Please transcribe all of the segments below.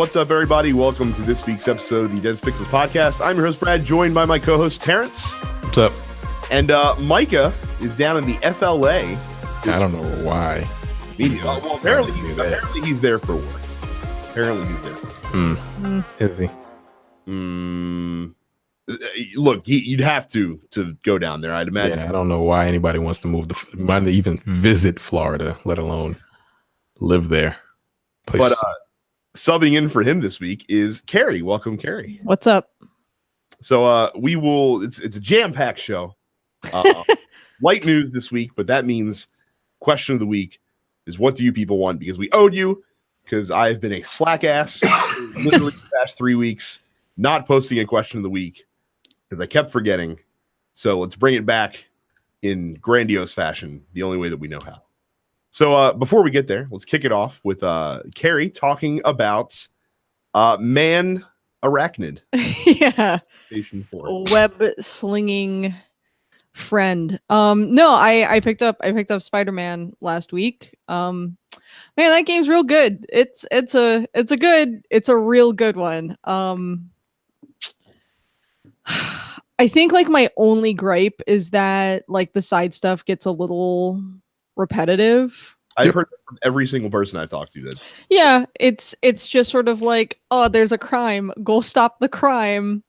What's up, everybody? Welcome to this week's episode of the Dense Pixels podcast. I'm your host, Brad, joined by my co-host, Terrence. What's up? And Micah is down in the FLA. I don't know why. Well, apparently he's there for work. Apparently he's there. Is he? Look, you'd have to go down there, I'd imagine. Yeah, I don't know why anybody wants to move might even visit Florida, let alone live there. But subbing in for him this week is Carrie. Welcome, Carrie. What's up? So we will. It's a jam-packed show. Light news this week, but that means question of the week is what do you people want? Because we owed you. Because I've been a slack ass literally the past 3 weeks, not posting a question of the week because I kept forgetting. So let's bring it back in grandiose fashion, the only way that we know how. So before we get there, let's kick it off with Carrie talking about Man Arachnid. Yeah. Station 4. Web slinging friend. No, I picked up Spider-Man last week. Man, that game's real good. It's a real good one. I think like my only gripe is that like the side stuff gets a little repetitive. I've heard from every single person I've talked to that's it's just sort of like, oh, there's a crime, go stop the crime.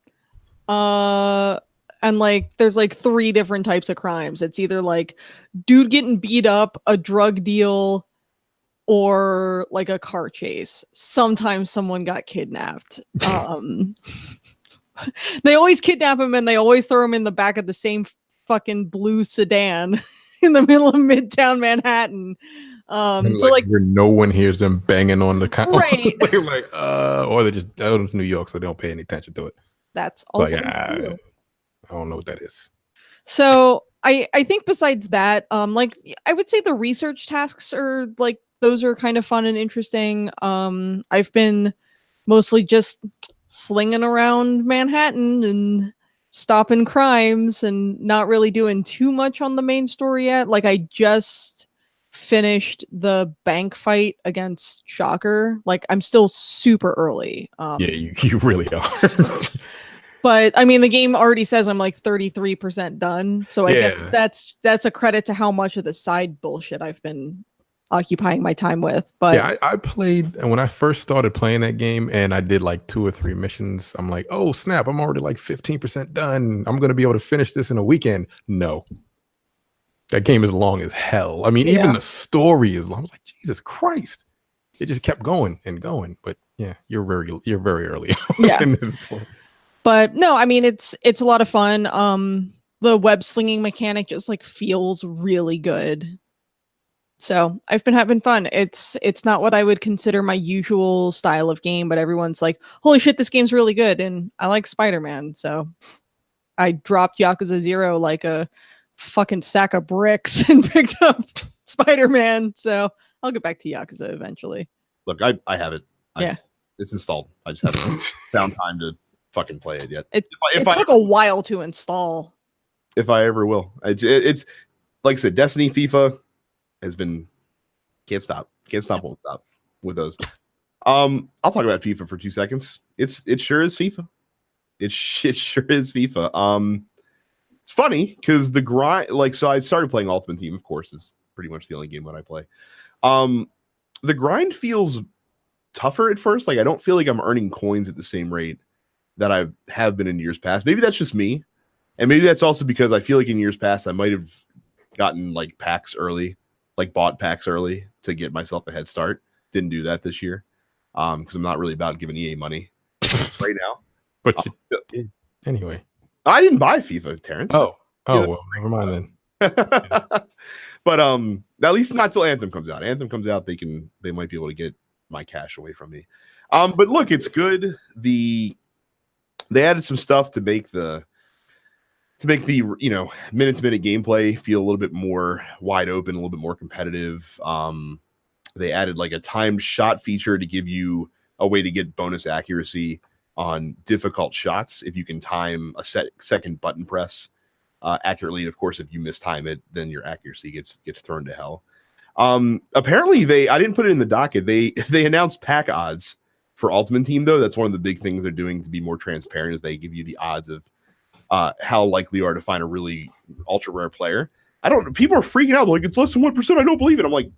And like there's like 3 different types of crimes. It's either like dude getting beat up, a drug deal, or like a car chase. Sometimes someone got kidnapped. They always kidnap him and they always throw him in the back of the same fucking blue sedan in the middle of Midtown Manhattan. So like where no one hears them banging on the right. Or they're just out of New York, so they don't pay any attention to it. That's also I don't know what that is. So I think besides that, like I would say the research tasks are like those are kind of fun and interesting. I've been mostly just slinging around Manhattan and stopping crimes and not really doing too much on the main story yet. Like I just finished the bank fight against Shocker. Like I'm still super early. Yeah, you really are. But I mean, the game already says I'm like 33% done. So I guess that's a credit to how much of the side bullshit I've been occupying my time with. But yeah, I played, and when I first started playing that game and I did like 2 or 3 missions, I'm like, oh snap, I'm already like 15% done. I'm going to be able to finish this in a weekend. No. That game is long as hell. I mean, even the story is long. I was like, Jesus Christ. It just kept going and going. But yeah, you're very early in this story. But no, I mean, it's a lot of fun. The web slinging mechanic just like feels really good. So I've been having fun. It's not what I would consider my usual style of game, but everyone's like, holy shit, this game's really good. And I like Spider-Man. So I dropped Yakuza 0 like a fucking sack of bricks and picked up Spider-Man. So I'll get back to Yakuza eventually. Look, I have it. It's installed. I just haven't found time to fucking play it yet. It took a while to install. If I ever will. It's like I said, Destiny, FIFA has been won't stop with those. I'll talk about FIFA for 2 seconds. It sure is FIFA. It sure is FIFA. It's funny because the grind, like, so I started playing Ultimate Team, of course, is pretty much the only game that I play. The grind feels tougher at first. Like I don't feel like I'm earning coins at the same rate that I have been in years past. Maybe that's just me. And maybe that's also because I feel like in years past I might have gotten like packs early, like bought packs early to get myself a head start. Didn't do that this year because I'm not really about giving EA money right now. But you did anyway. I didn't buy FIFA, Terrence. Oh, well, never mind then. But at least not till Anthem comes out. Anthem comes out, they might be able to get my cash away from me. But look, it's good. They added some stuff to make the minute to minute gameplay feel a little bit more wide open, a little bit more competitive. They added like a timed shot feature to give you a way to get bonus accuracy on difficult shots if you can time a second button press accurately. And of course, if you mistime it, then your accuracy gets thrown to hell. Apparently I didn't put it in the docket. They announced pack odds For Ultimate Team, though, that's one of the big things they're doing to be more transparent is they give you the odds of how likely you are to find a really ultra rare player. People are freaking out. They're like, it's less than 1%. I don't believe it. I'm like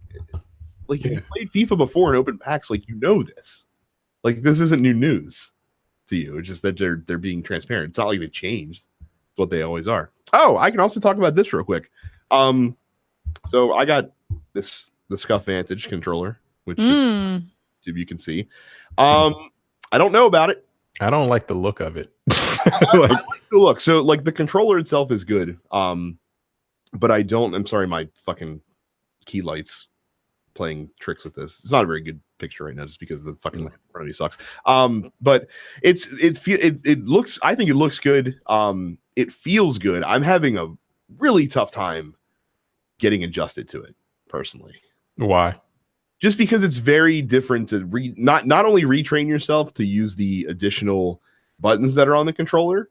you played FIFA before in open packs. Like, you know this. Like, this isn't new news to you. It's just that they're being transparent. It's not like they changed. It's what they always are. Oh, I can also talk about this real quick. So I got the Scuff Vantage controller, which you can see. I don't know about it. I don't like the look of it. I like the look. So like the controller itself is good. But I'm sorry, my fucking key lights playing tricks with this. It's not a very good picture right now just because the fucking light in front of me sucks. But it looks, I think it looks good. It feels good. I'm having a really tough time getting adjusted to it personally. Why? Just because it's very different to not only retrain yourself to use the additional buttons that are on the controller,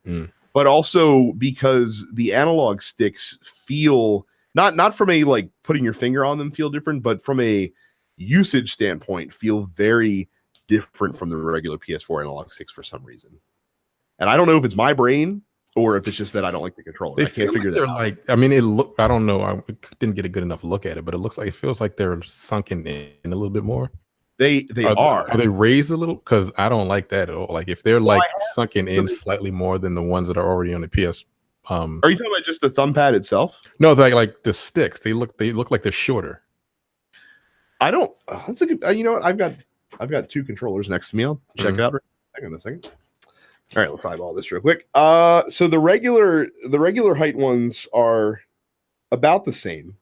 but also because the analog sticks feel not from a like putting your finger on them feel different, but from a usage standpoint feel very different from the regular PS4 analog sticks for some reason. And I don't know if it's my brain or if it's just that I don't like the controller. I can't figure that out. Like, I mean, I don't know. I didn't get a good enough look at it, but it feels like they're sunken in a little bit more. They are. Are they raised a little? Because I don't like that at all. Like if they're like sunken in slightly more than the ones that are already on the PS. Are you talking about just the thumb pad itself? No, like the sticks. They look like they're shorter. I don't. That's a good. You know what? I've got two controllers next to me. I'll check it out. Hang on a second. All right, let's eyeball this real quick. So the regular height ones are about the same.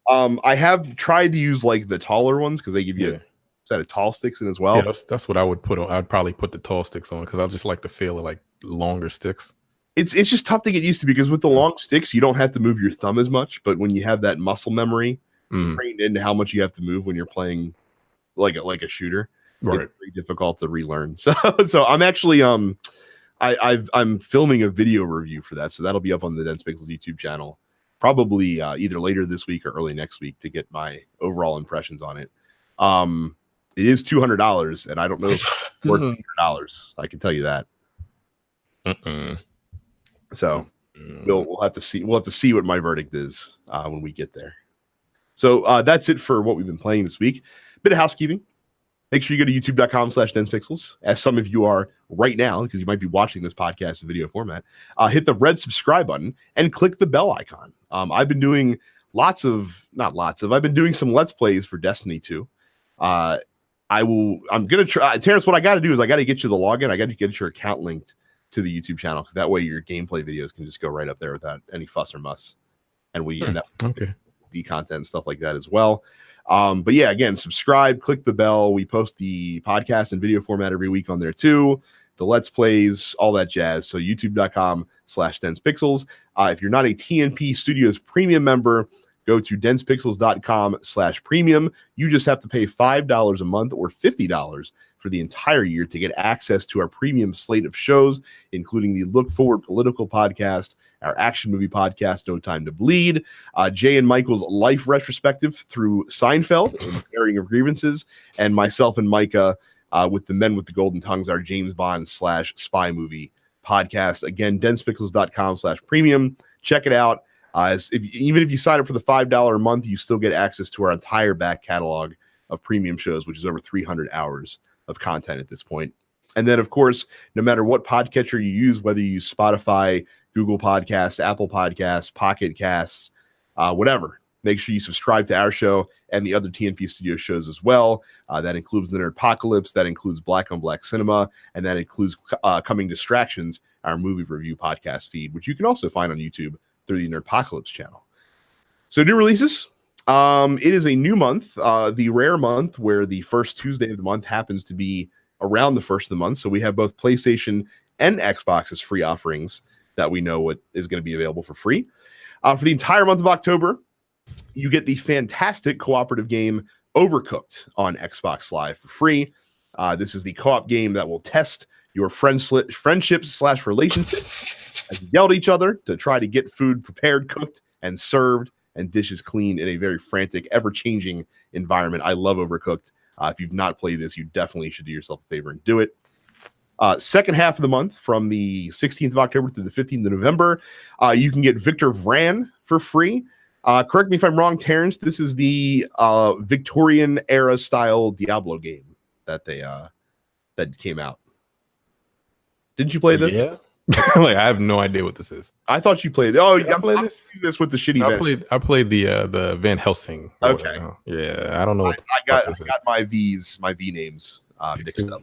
I have tried to use like the taller ones because they give you a set of tall sticks in as well. Yeah, that's what I would put on. I'd probably put the tall sticks on because I just like the feel of like longer sticks. It's just tough to get used to because with the long sticks, you don't have to move your thumb as much. But when you have that muscle memory trained into how much you have to move when you're playing like a shooter, right, it's very difficult to relearn. So I'm actually I'm filming a video review for that, so that'll be up on the Dense Pixels YouTube channel probably either later this week or early next week to get my overall impressions on it. It is $200, and I don't know if it's worth $200. I can tell you that. So we'll have to see. We'll have to see what my verdict is when we get there. So that's it for what we've been playing this week. Bit of housekeeping. Make sure you go to youtube.com/densepixels, as some of you are right now, because you might be watching this podcast in video format. Hit the red subscribe button and click the bell icon. I've been doing I've been doing some Let's Plays for Destiny 2. I'm going to try. Terrence, what I got to do is I got to get you the login. I got to get your account linked to the YouTube channel, because that way your gameplay videos can just go right up there without any fuss or muss. And we end up the content and stuff like that as well. But yeah, again, subscribe, click the bell. We post the podcast in video format every week on there too. The Let's Plays, all that jazz. So youtube.com/densepixels. If you're not a TNP Studios premium member, go to densepixels.com/premium. You just have to pay $5 a month or $50 for the entire year to get access to our premium slate of shows, including the Look Forward Political Podcast, our action movie podcast, No Time to Bleed, Jay and Michael's life retrospective through Seinfeld and airing of grievances, and myself and Micah with the Men with the Golden Tongues, our James Bond / spy movie podcast. Again, densepixels.com/premium. Check it out. Even if you sign up for the $5 a month, you still get access to our entire back catalog of premium shows, which is over 300 hours of content at this point. And then, of course, no matter what podcatcher you use, whether you use Spotify, Google Podcasts, Apple Podcasts, Pocket Casts, whatever, make sure you subscribe to our show and the other TNP Studio shows as well. That includes the Nerdpocalypse, that includes Black on Black Cinema, and that includes Coming Distractions, our movie review podcast feed, which you can also find on YouTube through the Nerdpocalypse channel. So new releases. It is a new month, the rare month where the first Tuesday of the month happens to be around the first of the month. So we have both PlayStation and Xbox as free offerings that we know what is going to be available for free. For the entire month of October, you get the fantastic cooperative game Overcooked on Xbox Live for free. This is the co-op game that will test your friendships / relationships as you yell at each other to try to get food prepared, cooked, and served, and dishes cleaned in a very frantic, ever-changing environment. I love Overcooked. If you've not played this, you definitely should do yourself a favor and do it. Second half of the month, from the 16th of October through the 15th of November, you can get Victor Vran for free. Correct me if I'm wrong, Terrence. This is the Victorian era style Diablo game that that came out. Didn't you play this? Yeah. Like, I have no idea what this is. I thought you played. Oh, I played this with the shitty. I played the Van Helsing. Okay. Yeah, I don't know. I got my V names mixed up.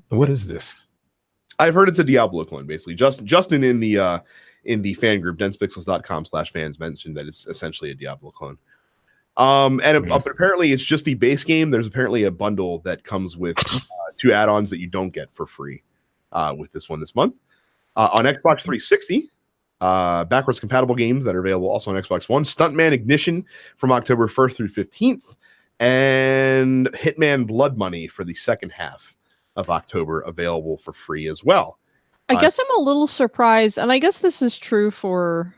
What is this? I've heard it's a Diablo clone, basically. Justin in the fan group, densepixels.com/fans mentioned that it's essentially a Diablo clone. But apparently it's just the base game. There's apparently a bundle that comes with 2 add-ons that you don't get for free with this one this month. On Xbox 360, backwards compatible games that are available also on Xbox One: Stuntman Ignition from October 1st through 15th, and Hitman Blood Money for the second half of October, available for free as well. I guess I'm a little surprised, and I guess this is true for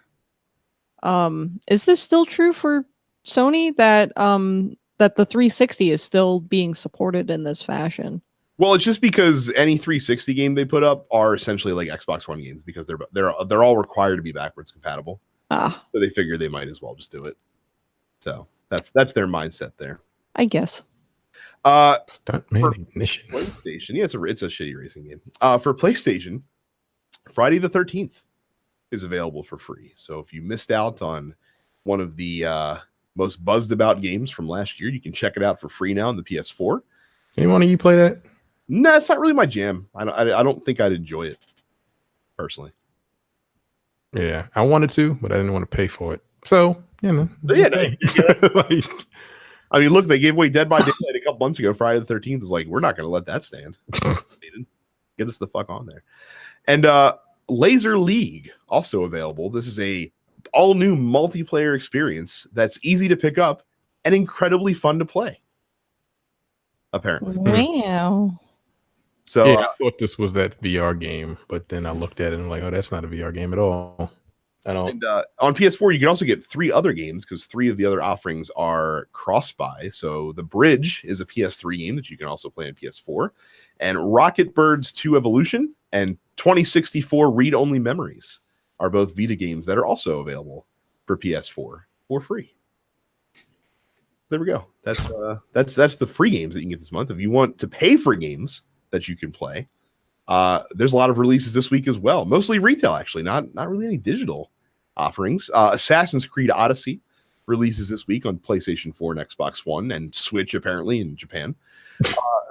is this still true for Sony that that the 360 is still being supported in this fashion? Well, it's just because any 360 game they put up are essentially like Xbox One games, because they're all required to be backwards compatible. So they figure they might as well just do it. So that's their mindset there, I guess. Stuntman Ignition. PlayStation. Yeah, it's a shitty racing game. For PlayStation, Friday the 13th is available for free. So if you missed out on one of the most buzzed about games from last year, you can check it out for free now on the PS4. Anyone of you play that? No, it's not really my jam. I don't think I'd enjoy it personally. Yeah, I wanted to, but I didn't want to pay for it. So, you know. I mean, look, they gave away Dead by Daylight a couple months ago. Friday the 13th was like, we're not going to let that stand. Get us the fuck on there. And Laser League, also available. This is a all-new multiplayer experience that's easy to pick up and incredibly fun to play, apparently. Wow. So yeah, I thought this was that VR game, but then I looked at it and I'm like, oh, that's not a VR game at all. I don't. And on PS4, you can also get 3 other games, because 3 of the other offerings are cross-buy. So The Bridge is a PS3 game that you can also play on PS4, and Rocket Birds 2 Evolution and 2064 Read-Only Memories are both Vita games that are also available for PS4 for free. There we go. That's the free games that you can get this month. If you want to pay for games that you can play, there's a lot of releases this week as well. Mostly retail, actually, not really any digital offerings. Assassin's Creed Odyssey releases this week on PlayStation 4 and Xbox One and Switch, apparently, in Japan.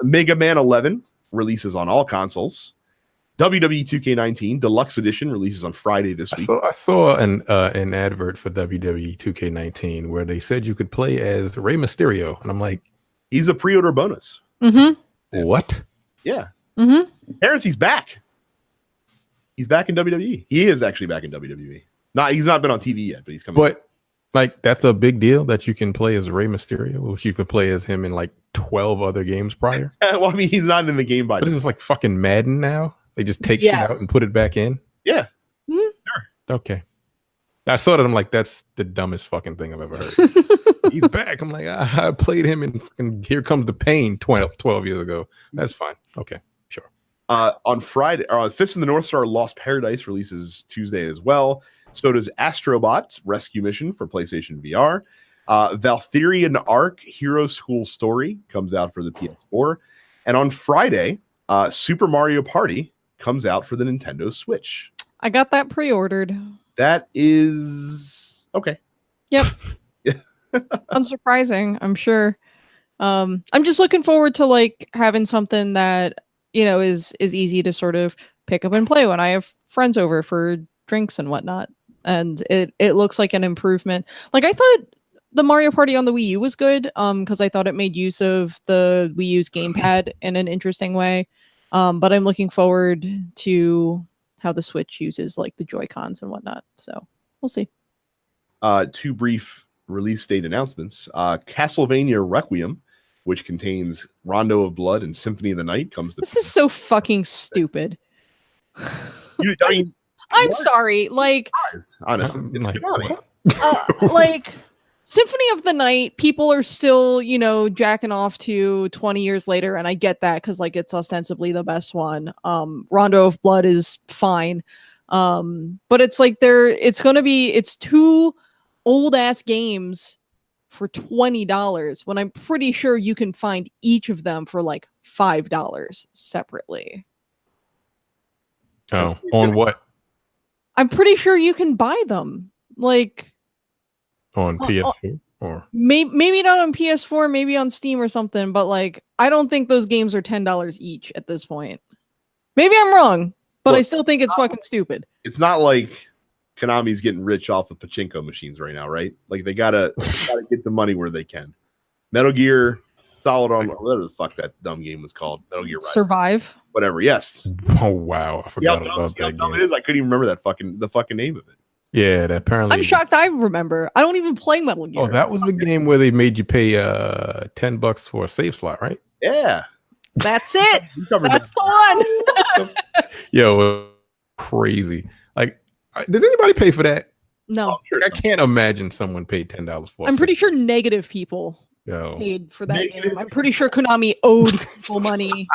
Mega Man 11 releases on all consoles. WWE 2K19 Deluxe Edition releases on Friday this week. I saw an advert for WWE 2K19 where they said you could play as Rey Mysterio, and I'm like, he's a pre-order bonus. What? Yeah. Terrence, he's back. He's back in WWE. He is actually back in WWE. He's not been on TV yet, but he's coming. But like, that's a big deal that you can play as Rey Mysterio, which you could play as him in like 12 other games prior. Well, I mean, he's not in the game by. But this is like fucking Madden now. They just take shit out and put it back in. Yeah. Sure. Okay. I saw that. I'm like, that's the dumbest fucking thing I've ever heard. He's back. I'm like, I played him in fucking Here Comes the Pain 12 years ago. That's fine. Okay. Sure. On Friday, Fist of the North Star Lost Paradise releases Tuesday as well. So does Astrobot Rescue Mission for PlayStation VR. Valtherian Arc Hero School Story comes out for the PS4. And on Friday, Super Mario Party comes out for the Nintendo Switch. I got that pre-ordered. That is okay. Yep. Unsurprising, I'm sure. I'm just looking forward to like having something that, you know, is easy to sort of pick up and play when I have friends over for drinks and whatnot. And it looks like an improvement. Like, I thought the Mario Party on the Wii U was good, because I thought it made use of the Wii U's gamepad in an interesting way. But I'm looking forward to how the Switch uses like the Joy-Cons and whatnot. So we'll see. 2 brief release date announcements. Castlevania Requiem, which contains Rondo of Blood and Symphony of the Night, comes to. This is so fucking stupid. I'm sorry. Like, honestly, it's like, Konami. like, Symphony of the Night, people are still, jacking off to 20 years later, and I get that because like it's ostensibly the best one. Rondo of Blood is fine. But it's like it's two old ass games for $20 when I'm pretty sure you can find each of them for like $5 separately. Oh, on what? I'm pretty sure you can buy them like on PS4 or maybe not on PS4, maybe on Steam or something, but like I don't think those games are $10 each at this point. Maybe I'm wrong, but I still think it's fucking stupid. It's not like Konami's getting rich off of pachinko machines right now, right? Like they gotta get the money where they can. Metal Gear Solid Armor, whatever the fuck that dumb game was called. Metal Gear Survive. Whatever. Yes. Oh wow, I forgot about that game. It is. I couldn't even remember the fucking name of it. Yeah, that apparently. I'm shocked. I remember. I don't even play Metal Gear. Oh, that was the game where they made you pay $10 for a save slot, right? Yeah. That's it. That's the one. Yo, crazy. Like, did anybody pay for that? No. I can't imagine someone paid $10 for it. I'm pretty sure negative people paid for that game. I'm pretty sure Konami owed people money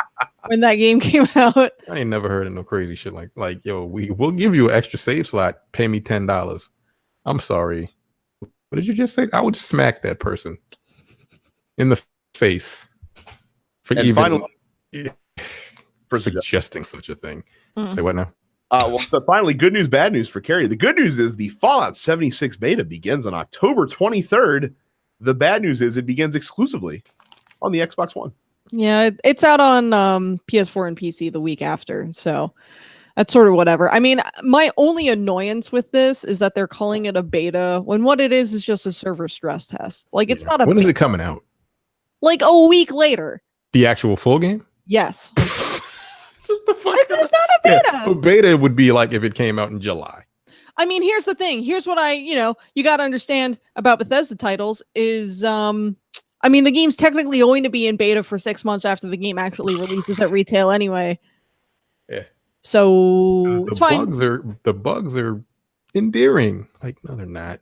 when that game came out. I ain't never heard of no crazy shit like yo, we'll give you an extra save slot, pay me $10. I'm sorry. What did you just say? I would smack that person in the face for suggesting such a thing. Say what now? So finally, good news, bad news for Carrie. The good news is the Fallout 76 beta begins on October 23rd. The bad news is it begins exclusively on the Xbox One. Yeah, it's out on PS4 and PC the week after, so that's sort of whatever. I mean, my only annoyance with this is that they're calling it a beta when what it is just a server stress test. Like, it's not a When is it coming out? Like a week later. The actual full game? Yes. What the fuck? It's not a beta. Yeah, a beta would be like if it came out in July. I mean, here's the thing. Here's what you got to understand about Bethesda titles is, I mean, the game's technically going to be in beta for 6 months after the game actually releases at retail anyway. Yeah. So it's fine. The bugs are endearing. Like, no, they're not.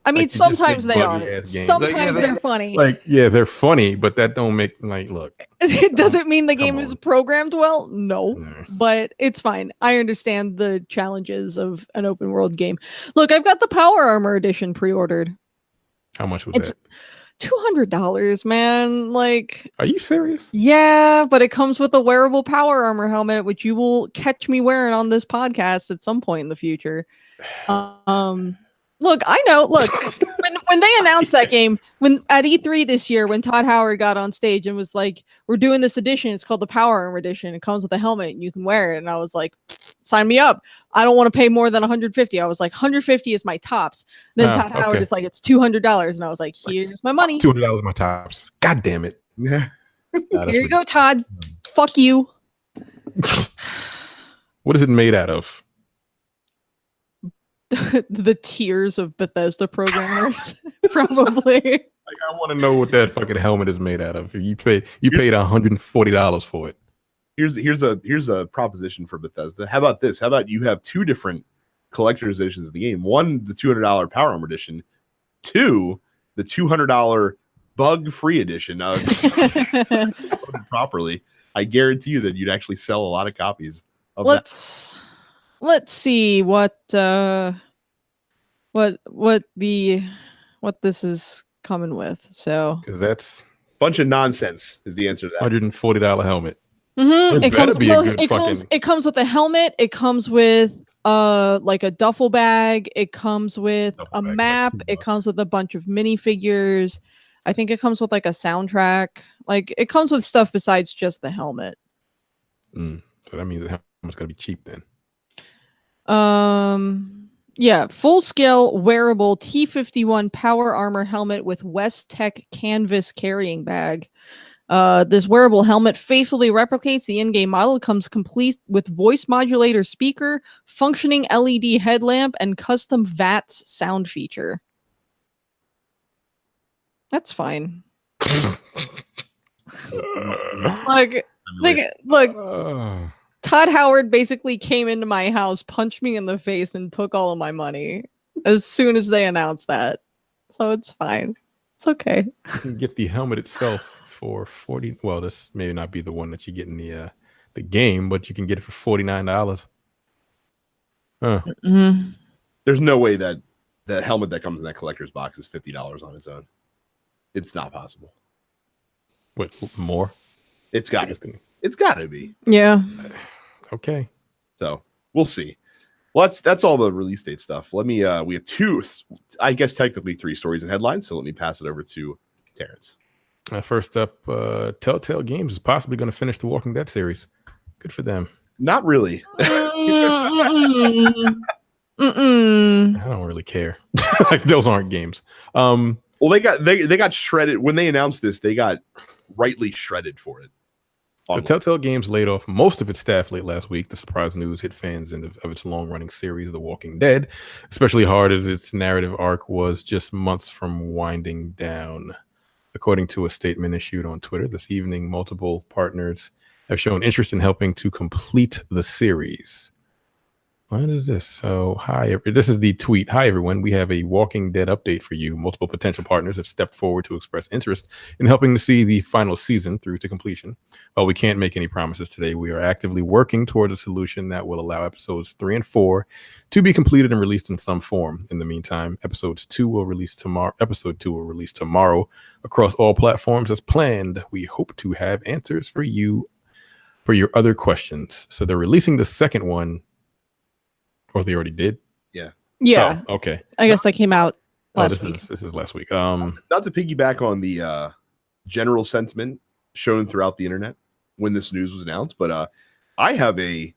I mean, like, sometimes they are. Sometimes they're funny. Like, yeah, they're funny, but that don't make look. It doesn't mean the game is programmed well. No, but it's fine. I understand the challenges of an open world game. Look, I've got the Power Armor edition pre-ordered. How much was that? $200, man. Like, are you serious? Yeah, but it comes with a wearable Power Armor helmet, which you will catch me wearing on this podcast at some point in the future. Look, I know. Look, when they announced that game, when at E3 this year, when Todd Howard got on stage and was like, "We're doing this edition. It's called the Power Armor Edition. It comes with a helmet and you can wear it." And I was like, "Sign me up. I don't want to pay more than $150." I was like, "$150 is my tops." Then Todd Howard is like, "It's $200," and I was like, "Here's my money. $200 my tops. God damn it. Yeah. Here you go, Todd. Fuck you." What is it made out of? The tears of Bethesda programmers, probably. Like, I want to know what that fucking helmet is made out of. You paid $140 for it. Here's a proposition for Bethesda. How about this? How about you have two different collector's editions of the game? One, the $200 Power Armor edition. Two, the $200 bug-free edition. Properly, I guarantee you that you'd actually sell a lot of copies of that. Let's see what this is coming with. So, because that's a bunch of nonsense is the answer to that. $140 helmet. Mm-hmm. It comes with a helmet. It comes with like a duffel bag. It comes with a map. It comes with a bunch of minifigures. I think it comes with like a soundtrack. Like, it comes with stuff besides just the helmet. So that means the helmet's gonna be cheap then. Yeah, full-scale wearable T-51 Power Armor helmet with West Tech canvas carrying bag. This wearable helmet faithfully replicates the in-game model. Comes complete with voice modulator speaker, functioning LED headlamp, and custom VATS sound feature. That's fine. Look. Todd Howard basically came into my house, punched me in the face, and took all of my money as soon as they announced that. So it's fine. It's okay. You can get the helmet itself for 40. Well, this may not be the one that you get in the game, but you can get it for $49. Huh. Mm-hmm. There's no way that the helmet that comes in that collector's box is $50 on its own. It's not possible. What, more? It's got to be. It's got to be. Yeah. Okay. So we'll see. Well, that's all the release date stuff. Let me. We have two, I guess technically 3 stories and headlines. So let me pass it over to Terrence. First up, Telltale Games is possibly going to finish the Walking Dead series. Good for them. Not really. Mm-mm. I don't really care. Like, those aren't games. Well, they got shredded when they announced this. They got rightly shredded for it. So Telltale Games laid off most of its staff late last week. The surprise news hit fans of its long-running series, The Walking Dead, especially hard as its narrative arc was just months from winding down. According to a statement issued on Twitter this evening, multiple partners have shown interest in helping to complete the series. What is this? So, this is the tweet. Hi, everyone. We have a Walking Dead update for you. Multiple potential partners have stepped forward to express interest in helping to see the final season through to completion. While we can't make any promises today, we are actively working towards a solution that will allow episodes 3 and 4 to be completed and released in some form. In the meantime, episode 2 will release tomorrow across all platforms as planned. We hope to have answers for you for your other questions. So they're releasing the second one. Or they already did? Yeah. Yeah. Oh, okay. I guess that came out last week. This is last week. Not to piggyback on the general sentiment shown throughout the internet when this news was announced, but I have a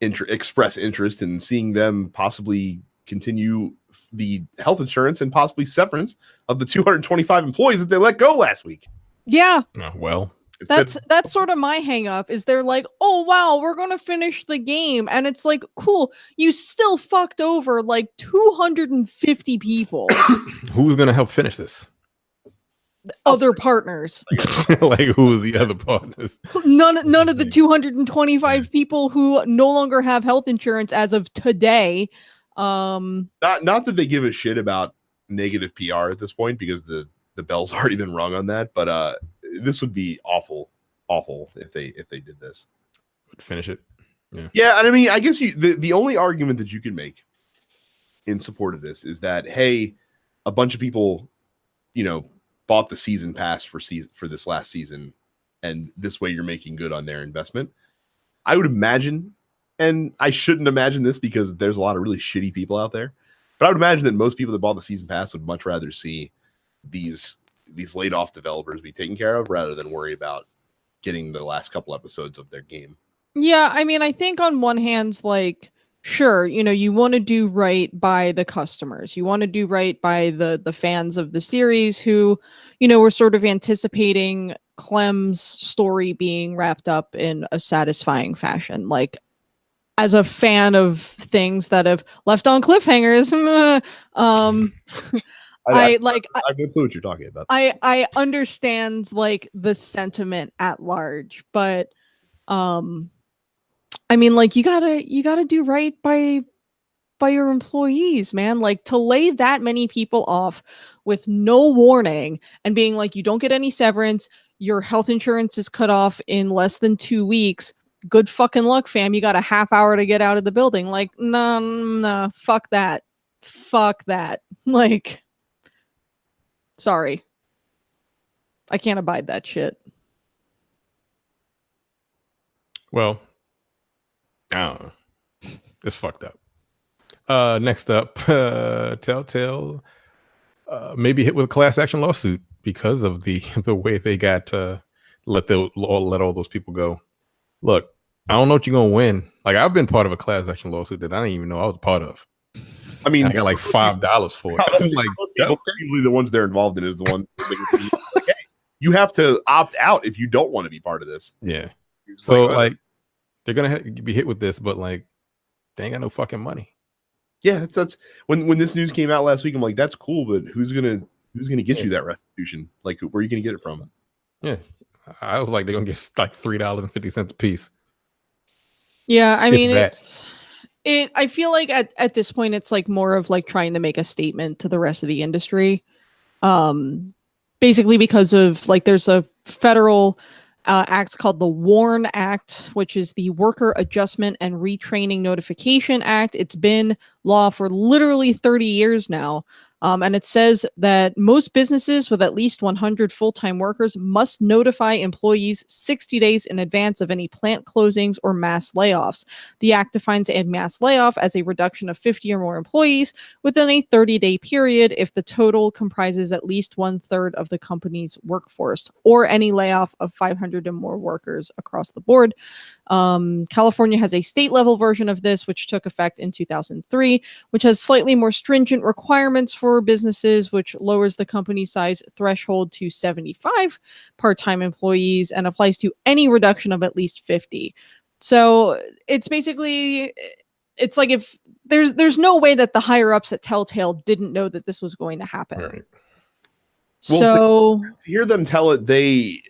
express interest in seeing them possibly continue the health insurance and possibly severance of the 225 employees that they let go last week. Yeah. Well, That's sort of my hang up is they're like, oh wow, we're gonna finish the game, and it's like, cool, you still fucked over like 250 people. Who's gonna help finish this? Other partners. Like, who is the other partners? None of the 225 people who no longer have health insurance as of today. Not that they give a shit about negative PR at this point, because the bell's already been rung on that, but this would be awful if they did this. Would finish it. Yeah, and I mean, I guess the only argument that you can make in support of this is that, hey, a bunch of people, bought the season pass for this last season, and this way you're making good on their investment. I would imagine, and I shouldn't imagine this because there's a lot of really shitty people out there, but I would imagine that most people that bought the season pass would much rather see these laid off developers be taken care of rather than worry about getting the last couple episodes of their game. Yeah, I mean, I think on one hand, like, sure, you want to do right by the customers. You want to do right by the fans of the series who, were sort of anticipating Clem's story being wrapped up in a satisfying fashion. Like, as a fan of things that have left on cliffhangers, I have no clue what you're talking about. I understand like the sentiment at large, but I mean, like, you gotta do right by your employees, man. Like, to lay that many people off with no warning and being like, you don't get any severance, your health insurance is cut off in less than 2 weeks. Good fucking luck, fam. You got a half hour to get out of the building. Like, no, fuck that. Like, sorry. I can't abide that shit. Well, I don't know. It's fucked up. Next up, Telltale maybe hit with a class action lawsuit because of the way they got let all those people go. Look, I don't know what you're gonna win. Like, I've been part of a class action lawsuit that I didn't even know I was part of. I mean, I got like $5 for it. Like, usually the ones they're involved in is the one like, hey, you have to opt out if you don't want to be part of this. Yeah. So like they're gonna be hit with this, but like they ain't got no fucking money. Yeah, that's when this news came out last week. I'm like, that's cool, but who's gonna get you that restitution? Like, where are you gonna get it from? Yeah, I was like, they're gonna get like $3.50 a piece. Yeah, I mean, I feel like at this point, it's like more of like trying to make a statement to the rest of the industry. basically because of like there's a federal act called the WARN Act, which is the Worker Adjustment and Retraining Notification Act. It's been law for literally 30 years now. And it says that most businesses with at least 100 full-time workers must notify employees 60 days in advance of any plant closings or mass layoffs. The act defines a mass layoff as a reduction of 50 or more employees within a 30-day period if the total comprises at least 1/3 of the company's workforce, or any layoff of 500 or more workers across the board. California has a state-level version of this, which took effect in 2003, which has slightly more stringent requirements for businesses, which lowers the company size threshold to 75 part-time employees and applies to any reduction of at least 50. So it's basically, it's like if there's no way that the higher ups at Telltale didn't know that this was going to happen. Right. So to hear them tell it, they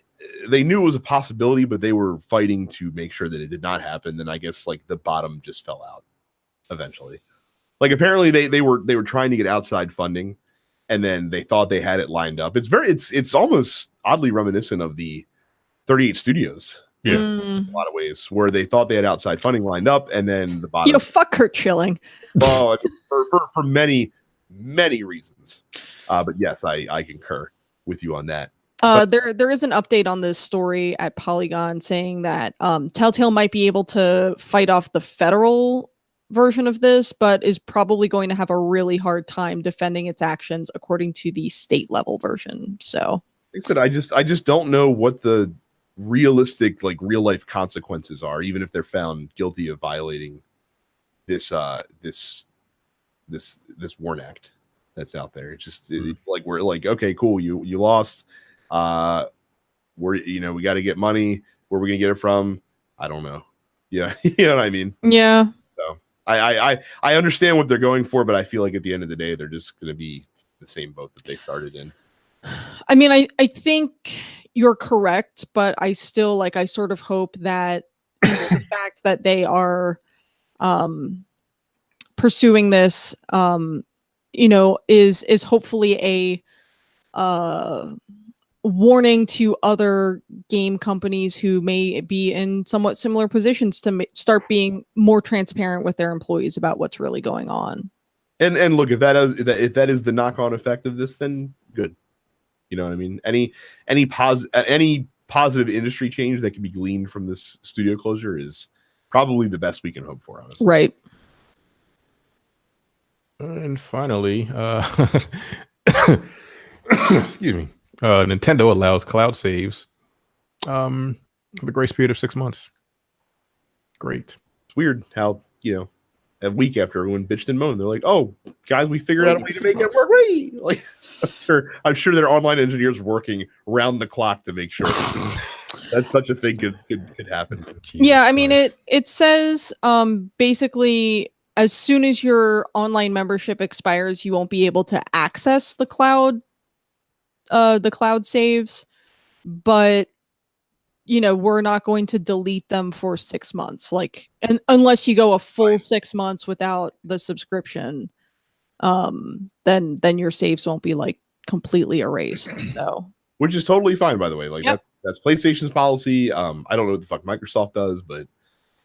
knew it was a possibility, but they were fighting to make sure that it did not happen. Then I guess like the bottom just fell out eventually. Like apparently they were trying to get outside funding, and then they thought they had it lined up. It's almost oddly reminiscent of the 38 Studios. Yeah. In a lot of ways, where they thought they had outside funding lined up, and then the bottom. Fuck Kurt Schilling. Well, for many reasons. But yes, I concur with you on that. There is an update on this story at Polygon saying that Telltale might be able to fight off the federal version of this, but is probably going to have a really hard time defending its actions according to the state level version. So, like I said, I just don't know what the realistic, like real life consequences are, even if they're found guilty of violating this WARN Act that's out there. It's just like we're like, okay, cool, you lost. We got to get money. Where are we gonna get it from? I don't know. Yeah, you know what I mean? Yeah. So I understand what they're going for, but I feel like at the end of the day, they're just gonna be the same boat that they started in. I mean, I think you're correct, but I still I sort of hope that the fact that they are pursuing this is hopefully a warning to other game companies who may be in somewhat similar positions to start being more transparent with their employees about what's really going on. And look, if that is the knock-on effect of this, then good. You know what I mean? Any positive industry change that can be gleaned from this studio closure is probably the best we can hope for, honestly. Right. And finally, excuse me, Nintendo allows cloud saves with a grace period of 6 months. Great. It's weird how, a week after everyone bitched and moaned, they're like, "Oh, guys, we figured out a way to make it work." Like, I'm sure their online engineers working round the clock to make sure that such a thing could happen. Yeah, I mean, it says basically as soon as your online membership expires, you won't be able to access the cloud saves, but we're not going to delete them for 6 months, unless you go a full 6 months without the subscription, then your saves won't be completely erased. So, which is totally fine, by the way. Yep. That's PlayStation's policy. I don't know what the fuck Microsoft does, but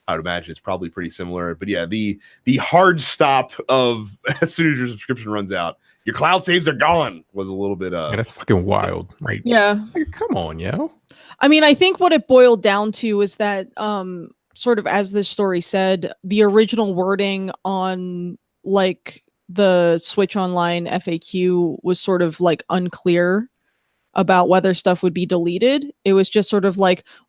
I would imagine it's probably pretty similar. But yeah, the hard stop of as soon as your subscription runs out, your cloud saves are gone was a little bit that's fucking wild, right? Yeah. Come on, yo. I mean, I think what it boiled down to is that sort of as this story said, the original wording on the Switch Online FAQ was sort of unclear about whether stuff would be deleted. It was just sort of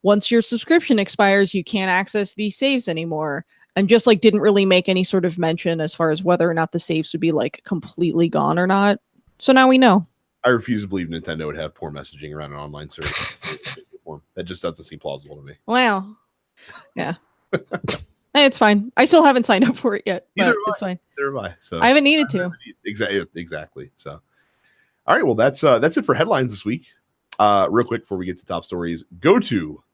once your subscription expires, you can't access these saves anymore. And just didn't really make any sort of mention as far as whether or not the saves would be completely gone or not. So now we know. I refuse to believe Nintendo would have poor messaging around an online service. That just doesn't seem plausible to me. Wow. Yeah. Hey, it's fine. I still haven't signed up for it yet, but it's fine. Neither have I. So I haven't needed to. Exactly. So, all right. Well, that's it for headlines this week. Real quick before we get to top stories, go to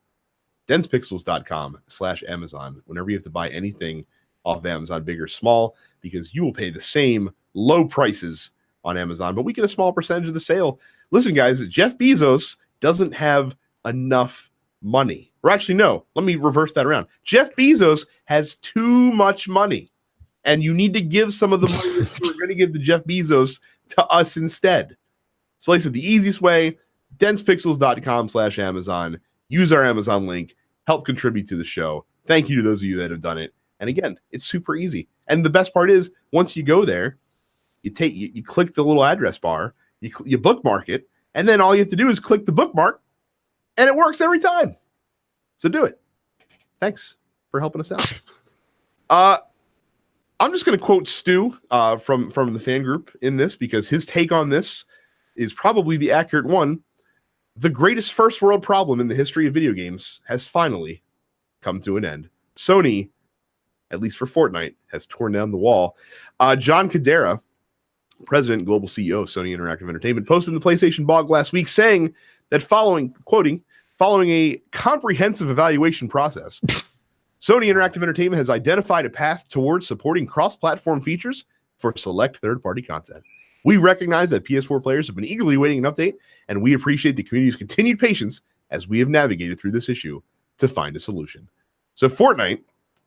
densepixels.com/Amazon whenever you have to buy anything off of Amazon, big or small, because you will pay the same low prices on Amazon, but we get a small percentage of the sale. listen, guys, Jeff Bezos doesn't have enough money. Or actually, no, let me reverse that around. Jeff Bezos has too much money. And you need to give some of the money that you're going to give to Jeff Bezos to us instead. So like I said, the easiest way, densepixels.com/Amazon. Use our Amazon link. Help contribute to the show. Thank you to those of you that have done it. And again, it's super easy. And the best part is, once you go there, you click the little address bar, you bookmark it, and then all you have to do is click the bookmark, and it works every time. So do it. Thanks for helping us out. I'm just going to quote Stu from the fan group in this, because his take on this is probably the accurate one. The greatest first world problem in the history of video games has finally come to an end. Sony, at least for Fortnite, has torn down the wall. John Cadera, president and global CEO of Sony Interactive Entertainment, posted in the PlayStation blog last week saying that following a comprehensive evaluation process, Sony Interactive Entertainment has identified a path towards supporting cross-platform features for select third-party content. We recognize that PS4 players have been eagerly awaiting an update, and we appreciate the community's continued patience as we have navigated through this issue to find a solution. So Fortnite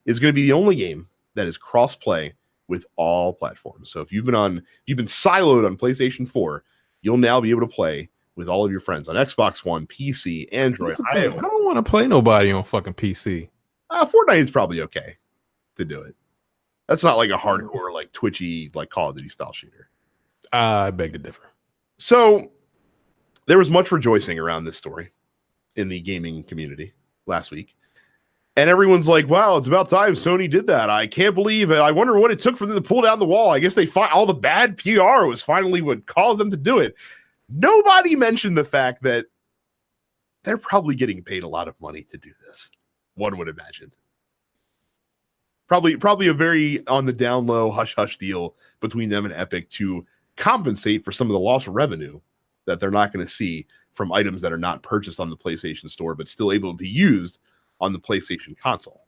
is going to be the only game that is cross-play with all platforms. So if you've been siloed on PlayStation 4, you'll now be able to play with all of your friends on Xbox One, PC, Android. I don't want to play nobody on fucking PC. Fortnite is probably okay to do it. That's not like a hardcore, like twitchy, like Call of Duty style shooter. I beg to differ. So there was much rejoicing around this story in the gaming community last week. And everyone's like, wow, it's about time Sony did that. I can't believe it. I wonder what it took for them to pull down the wall. I guess all the bad PR was finally what caused them to do it. Nobody mentioned the fact that they're probably getting paid a lot of money to do this. One would imagine. Probably a very on the down low hush-hush deal between them and Epic to compensate for some of the lost revenue that they're not going to see from items that are not purchased on the PlayStation Store but still able to be used on the PlayStation console.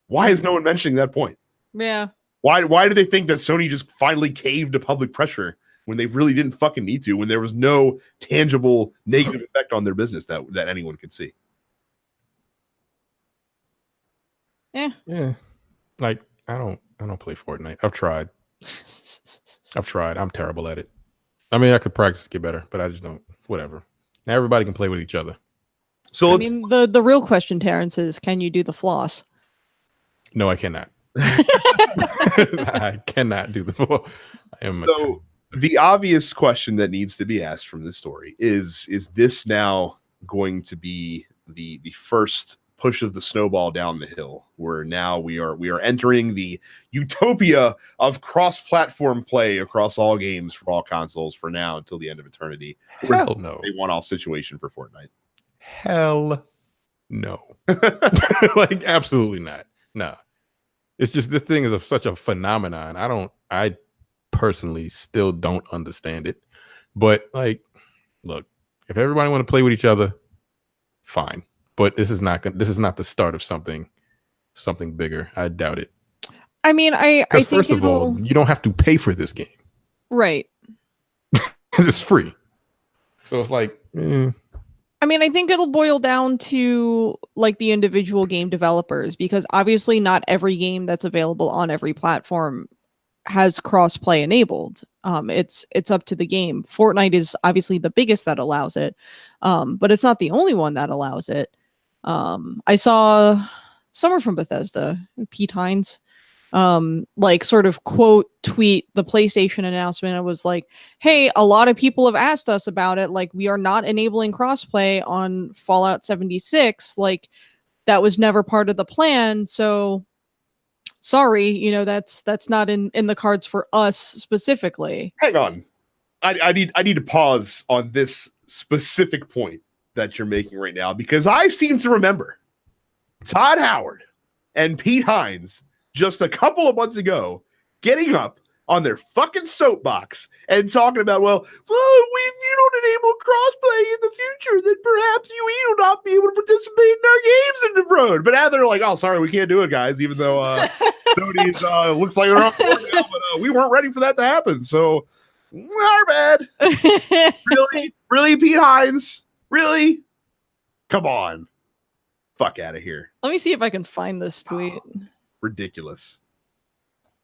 Why is no one mentioning that point? Yeah. Why do they think that Sony just finally caved to public pressure when they really didn't fucking need to, when there was no tangible negative effect on their business that anyone could see? Yeah. Like I don't play Fortnite. I've tried. I'm terrible at it. I mean, I could practice to get better, but I just don't. Whatever. Now everybody can play with each other. So I mean, the real question, Terrence, is can you do the floss? No, I cannot. I cannot do the floss. I am so the obvious question that needs to be asked from this story is this now going to be the first push of the snowball down the hill, where now we are entering the utopia of cross-platform play across all games for all consoles for now until the end of eternity? Hell no. A one-off situation for Fortnite. Hell no. Like absolutely not. No. It's just this thing is such a phenomenon. I personally still don't understand it. But like, look, if everybody want to play with each other, fine. But this is not the start of something bigger. I doubt it. I mean, I think first of all, you don't have to pay for this game. Right. It's free. So it's like, I mean, I think it'll boil down to like the individual game developers, because obviously not every game that's available on every platform has cross-play enabled. It's up to the game. Fortnite is obviously the biggest that allows it, but it's not the only one that allows it. I saw someone from Bethesda, Pete Hines, like sort of quote tweet the PlayStation announcement. It was like, hey, a lot of people have asked us about it. Like, we are not enabling crossplay on Fallout 76. Like, that was never part of the plan. So sorry, that's not in the cards for us specifically. Hang on. I need to pause on this specific point that you're making right now, because I seem to remember Todd Howard and Pete Hines just a couple of months ago getting up on their fucking soapbox and talking about, well, if you don't enable crossplay in the future, then perhaps you will not be able to participate in our games in the road. But now they're like, oh, sorry, we can't do it, guys, even though Sony's looks like they're on board now, but we weren't ready for that to happen. So Our bad. Really, Pete Hines? Really? Come on. Fuck out of here. Let me see if I can find this tweet. Ridiculous.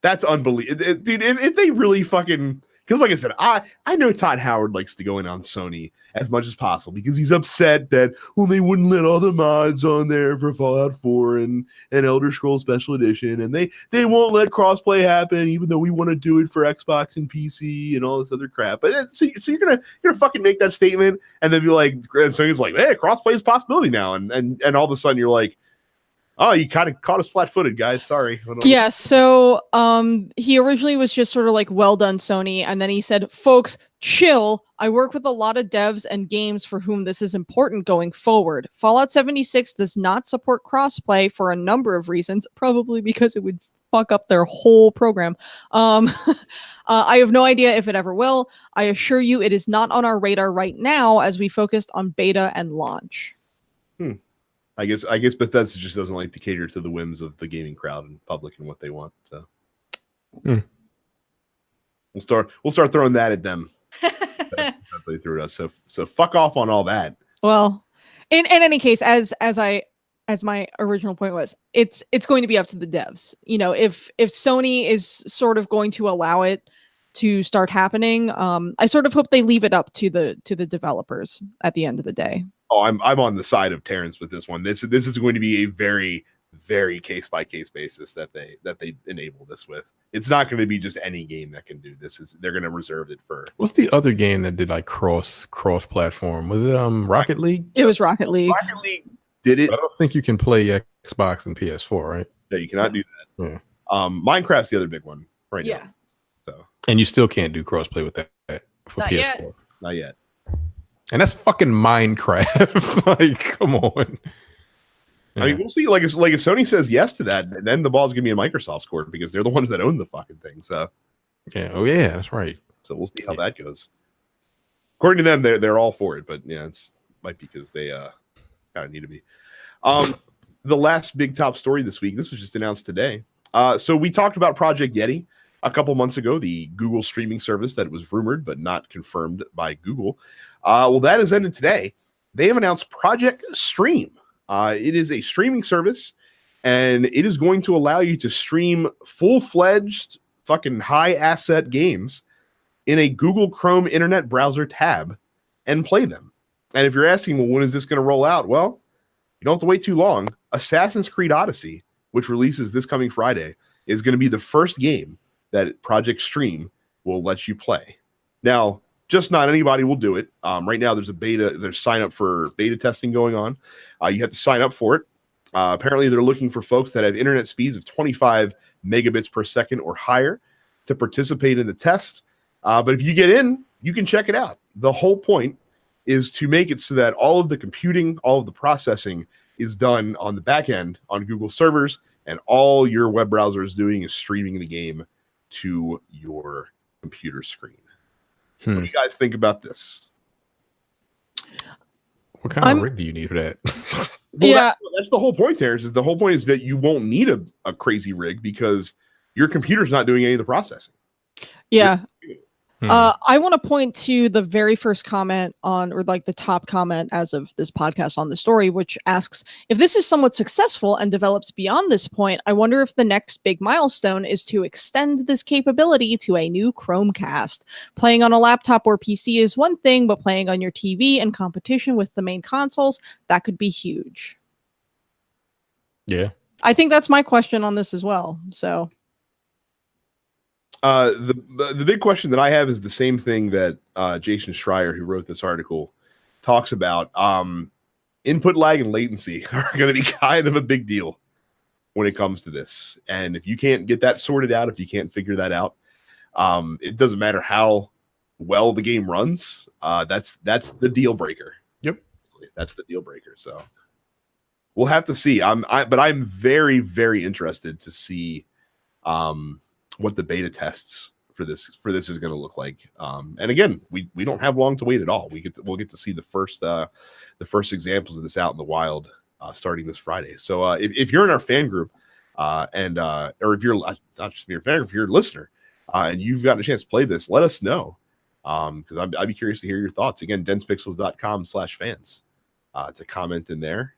That's unbelievable. Dude, if they really fucking... Because like I said, I know Todd Howard likes to go in on Sony as much as possible because he's upset that, well, they wouldn't let all the mods on there for Fallout 4 and Elder Scrolls Special Edition, and they won't let crossplay happen even though we want to do it for Xbox and PC and all this other crap. But so you're gonna fucking make that statement and then be like, and Sony's like, hey, crossplay is a possibility now, and all of a sudden you're like, oh, you kind of caught us flat-footed, guys. Sorry. Yeah, so he originally was just sort of like, well done, Sony. And then he said, folks, chill. I work with a lot of devs and games for whom this is important going forward. Fallout 76 does not support crossplay for a number of reasons, probably because it would fuck up their whole program. I have no idea if it ever will. I assure you it is not on our radar right now as we focused on beta and launch. I guess Bethesda just doesn't like to cater to the whims of the gaming crowd and public and what they want. So we'll start throwing that at them. That's they threw at us. So fuck off on all that. Well, in any case, as my original point was, it's going to be up to the devs. You know, if Sony is sort of going to allow it to start happening, I sort of hope they leave it up to the developers at the end of the day. Oh, I'm on the side of Terrence with this one. This is going to be a very, very case by case basis that they enable this with. It's not going to be just any game that can do this. They're going to reserve it for. What's the other game that did like cross platform? Was it Rocket League? It was Rocket League. Rocket League did it. I don't think you can play Xbox and PS4, right? No, you cannot do that. Yeah. Minecraft's the other big one right Yeah. now. So and you still can't do crossplay with that for Not PS4. yet. Not yet. And that's fucking Minecraft. Like, come on. Yeah. I mean, we'll see. Like if Sony says yes to that, then the ball's gonna be in Microsoft's court because they're the ones that own the fucking thing. So yeah, oh yeah, that's right. So we'll see how that goes. According to them, they're all for it, but yeah, it's might be because they kind of need to be. The last big top story this week. This was just announced today. So we talked about Project Yeti a couple months ago, the Google streaming service that was rumored but not confirmed by Google. Well, that has ended today. They have announced Project Stream. It is a streaming service, and it is going to allow you to stream full-fledged, fucking high-asset games in a Google Chrome internet browser tab and play them. And if you're asking, well, when is this going to roll out? Well, you don't have to wait too long. Assassin's Creed Odyssey, which releases this coming Friday, is going to be the first game that Project Stream will let you play. Now, just not anybody will do it. Right now, there's sign up for beta testing going on. You have to sign up for it. Apparently, they're looking for folks that have internet speeds of 25 megabits per second or higher to participate in the test. But if you get in, you can check it out. The whole point is to make it so that all of the computing, all of the processing is done on the back end on Google servers, and all your web browser is doing is streaming the game to your computer screen. What do you guys think about this? What kind of rig do you need for that? Well, yeah, that's the whole point, Terrence. The whole point is that you won't need a crazy rig because your computer's not doing any of the processing. Yeah. I want to point to the very first comment on, or like the top comment as of this podcast on the story, which asks, if this is somewhat successful and develops beyond this point, I wonder if the next big milestone is to extend this capability to a new Chromecast. Playing on a laptop or PC is one thing, but playing on your TV in competition with the main consoles, that could be huge. Yeah. I think that's my question on this as well. So the big question that I have is the same thing that Jason Schreier, who wrote this article, talks about. Input lag and latency are going to be kind of a big deal when it comes to this. And if you can't get that sorted out, if you can't figure that out, it doesn't matter how well the game runs. That's the deal breaker. Yep. That's the deal breaker. So we'll have to see. But I'm very, very interested to see what the beta tests for this is going to look like. And again, we don't have long to wait at all. We'll get to see the first examples of this out in the wild starting this Friday. So if you're in our fan group or if you're not just your fan group, if you're a listener and you've gotten a chance to play this, let us know. Because I'd be curious to hear your thoughts. Again, densepixels.com/fans to comment in there.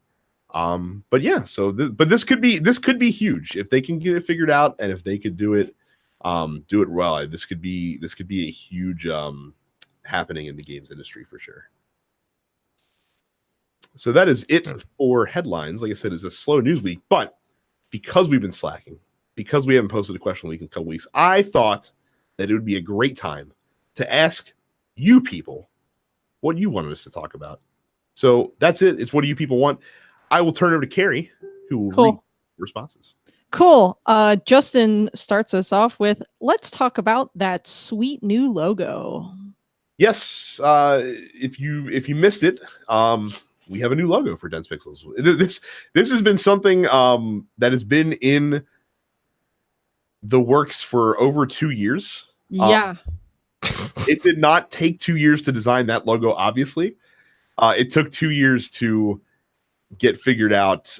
But yeah, so this could be huge if they can get it figured out, and if they could do it well. This could be a huge happening in the games industry for sure. So that is it for headlines. Like I said, it's a slow news week, but because we've been slacking, because we haven't posted a question week in a couple weeks, I thought that it would be a great time to ask you people what you wanted us to talk about. So that's it. It's what do you people want? I will turn it over to Carrie, who will read responses. Cool. Justin starts us off with, let's talk about that sweet new logo. Yes. If you missed it, we have a new logo for Dense Pixels. This has been something that has been in the works for over 2 years. Yeah. It did not take 2 years to design that logo, obviously. It took 2 years to get figured out,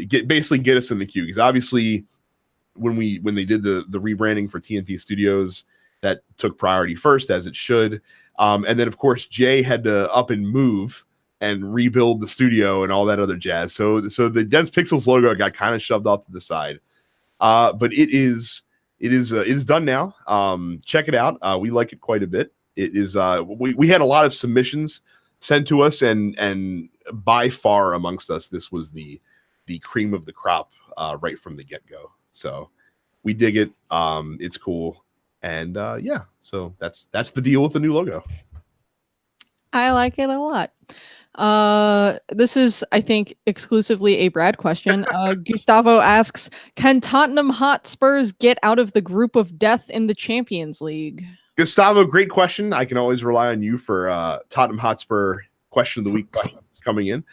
get us in the queue. Because obviously when they did the rebranding for TNP Studios, that took priority first, as it should. And then of course Jay had to up and move and rebuild the studio and all that other jazz. So the Dense Pixels logo got kind of shoved off to the side. But it is done now. Check it out. We like it quite a bit. It is we had a lot of submissions sent to us, and by far amongst us, this was the cream of the crop right from the get-go. So we dig it. It's cool. And yeah, so that's the deal with the new logo. I like it a lot. This is, I think, exclusively a Brad question. Gustavo asks, can Tottenham Hotspurs get out of the group of death in the Champions League? Gustavo, great question. I can always rely on you for Tottenham Hotspur question of the week questions coming in.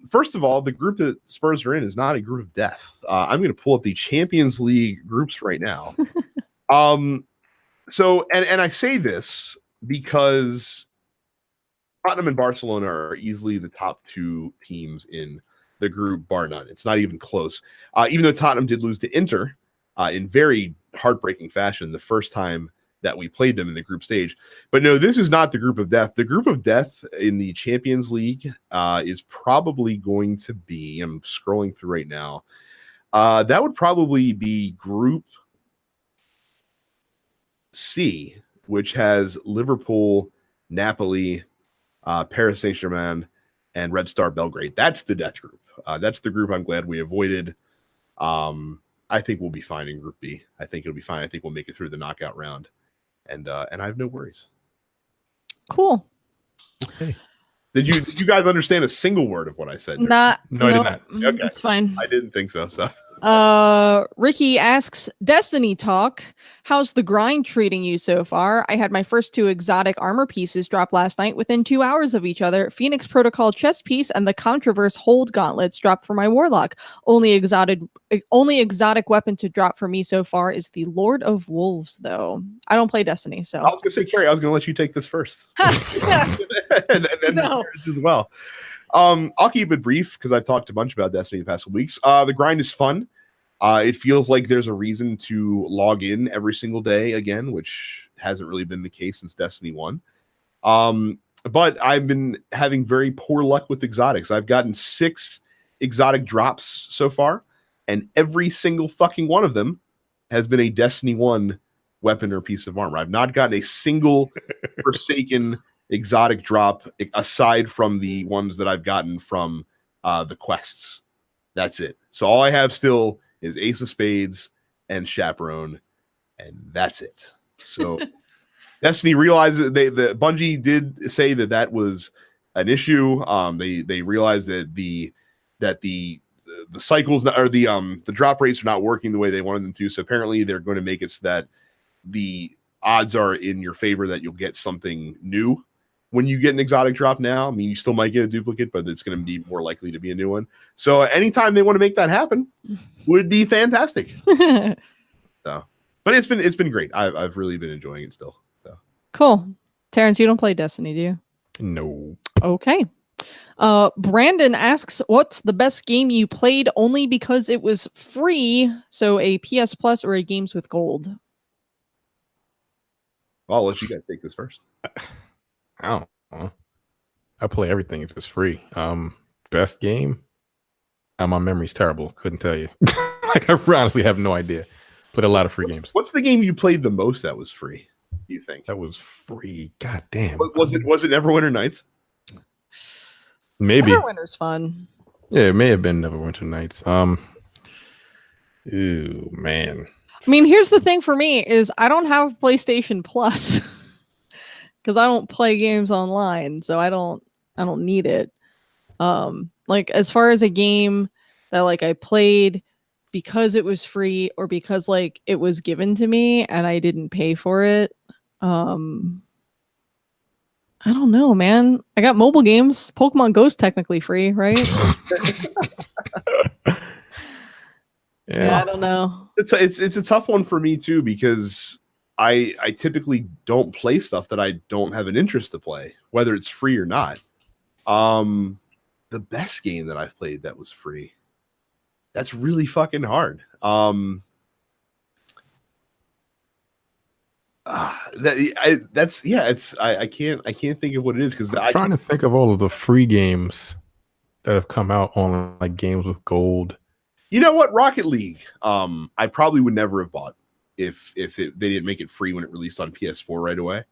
First of all, the group that Spurs are in is not a group of death. I'm going to pull up the Champions League groups right now. So I say this because Tottenham and Barcelona are easily the top two teams in the group, bar none. It's not even close. Even though Tottenham did lose to Inter in very heartbreaking fashion the first time that we played them in the group stage. But no, this is not the group of death. The group of death in the Champions League is probably going to be, I'm scrolling through right now, that would probably be Group C, which has Liverpool, Napoli, Paris Saint-Germain, and Red Star Belgrade. That's the death group. That's the group I'm glad we avoided. I think we'll be fine in Group B. I think it'll be fine. I think we'll make it through the knockout round. And I have no worries. Cool. Okay. Did you guys understand a single word of what I said? No, I did not. Okay. It's fine. I didn't think so. Ricky asks, Destiny talk, how's the grind treating you so far? I had my first 2 exotic armor pieces drop last night within 2 hours of each other. Phoenix Protocol chest piece and the Controverse hold gauntlets dropped for my warlock. Only exotic weapon to drop for me so far is the Lord of Wolves, though. I don't play Destiny, so. I was gonna say, Carrie, I was gonna let you take this first. and then No. as well. I'll keep it brief because I've talked a bunch about Destiny the past weeks. The grind is fun. It feels like there's a reason to log in every single day again, which hasn't really been the case since Destiny 1. But I've been having very poor luck with exotics. I've gotten 6 exotic drops so far, and every single fucking one of them has been a Destiny 1 weapon or piece of armor. I've not gotten a single Forsaken exotic drop aside from the ones that I've gotten from the quests. That's it. So all I have still is Ace of Spades and Chaperone, and that's it. So Destiny realizes the Bungie did say that was an issue. They realized that the cycles or the drop rates are not working the way they wanted them to. So apparently they're going to make it so that the odds are in your favor that you'll get something new when you get an exotic drop now. I mean, you still might get a duplicate, but it's going to be more likely to be a new one. So anytime they want to make that happen would be fantastic. So, but it's been great. I've really been enjoying it still. So Cool. Terrence, you don't play Destiny, do you? No. Okay. Brandon asks, what's the best game you played only because it was free? So a PS Plus or a Games with Gold? Well, I'll let you guys take this first. I don't know. I play everything if it's free. Best game? My memory's terrible. Couldn't tell you. Like, I honestly have no idea. Played a lot of free games. What's the game you played the most that was free? You think that was free? God damn. Was it Neverwinter Nights? Maybe. Neverwinter's fun. Yeah, it may have been Neverwinter Nights. Ooh, man. I mean, here's the thing for me is I don't have PlayStation Plus because I don't play games online, so I don't need it. Like as far as a game that like I played because it was free or because like it was given to me and I didn't pay for it. I don't know, man. I got mobile games. Pokemon Go's technically free, right? Yeah, I don't know. It's a tough one for me too because I typically don't play stuff that I don't have an interest to play, whether it's free or not. The best game that I've played that was free, that's really fucking hard. I can't think of what it is because I'm trying to think of all of the free games that have come out on like games with gold. You know what? Rocket League. I probably would never have bought if they didn't make it free when it released on PS4 right away.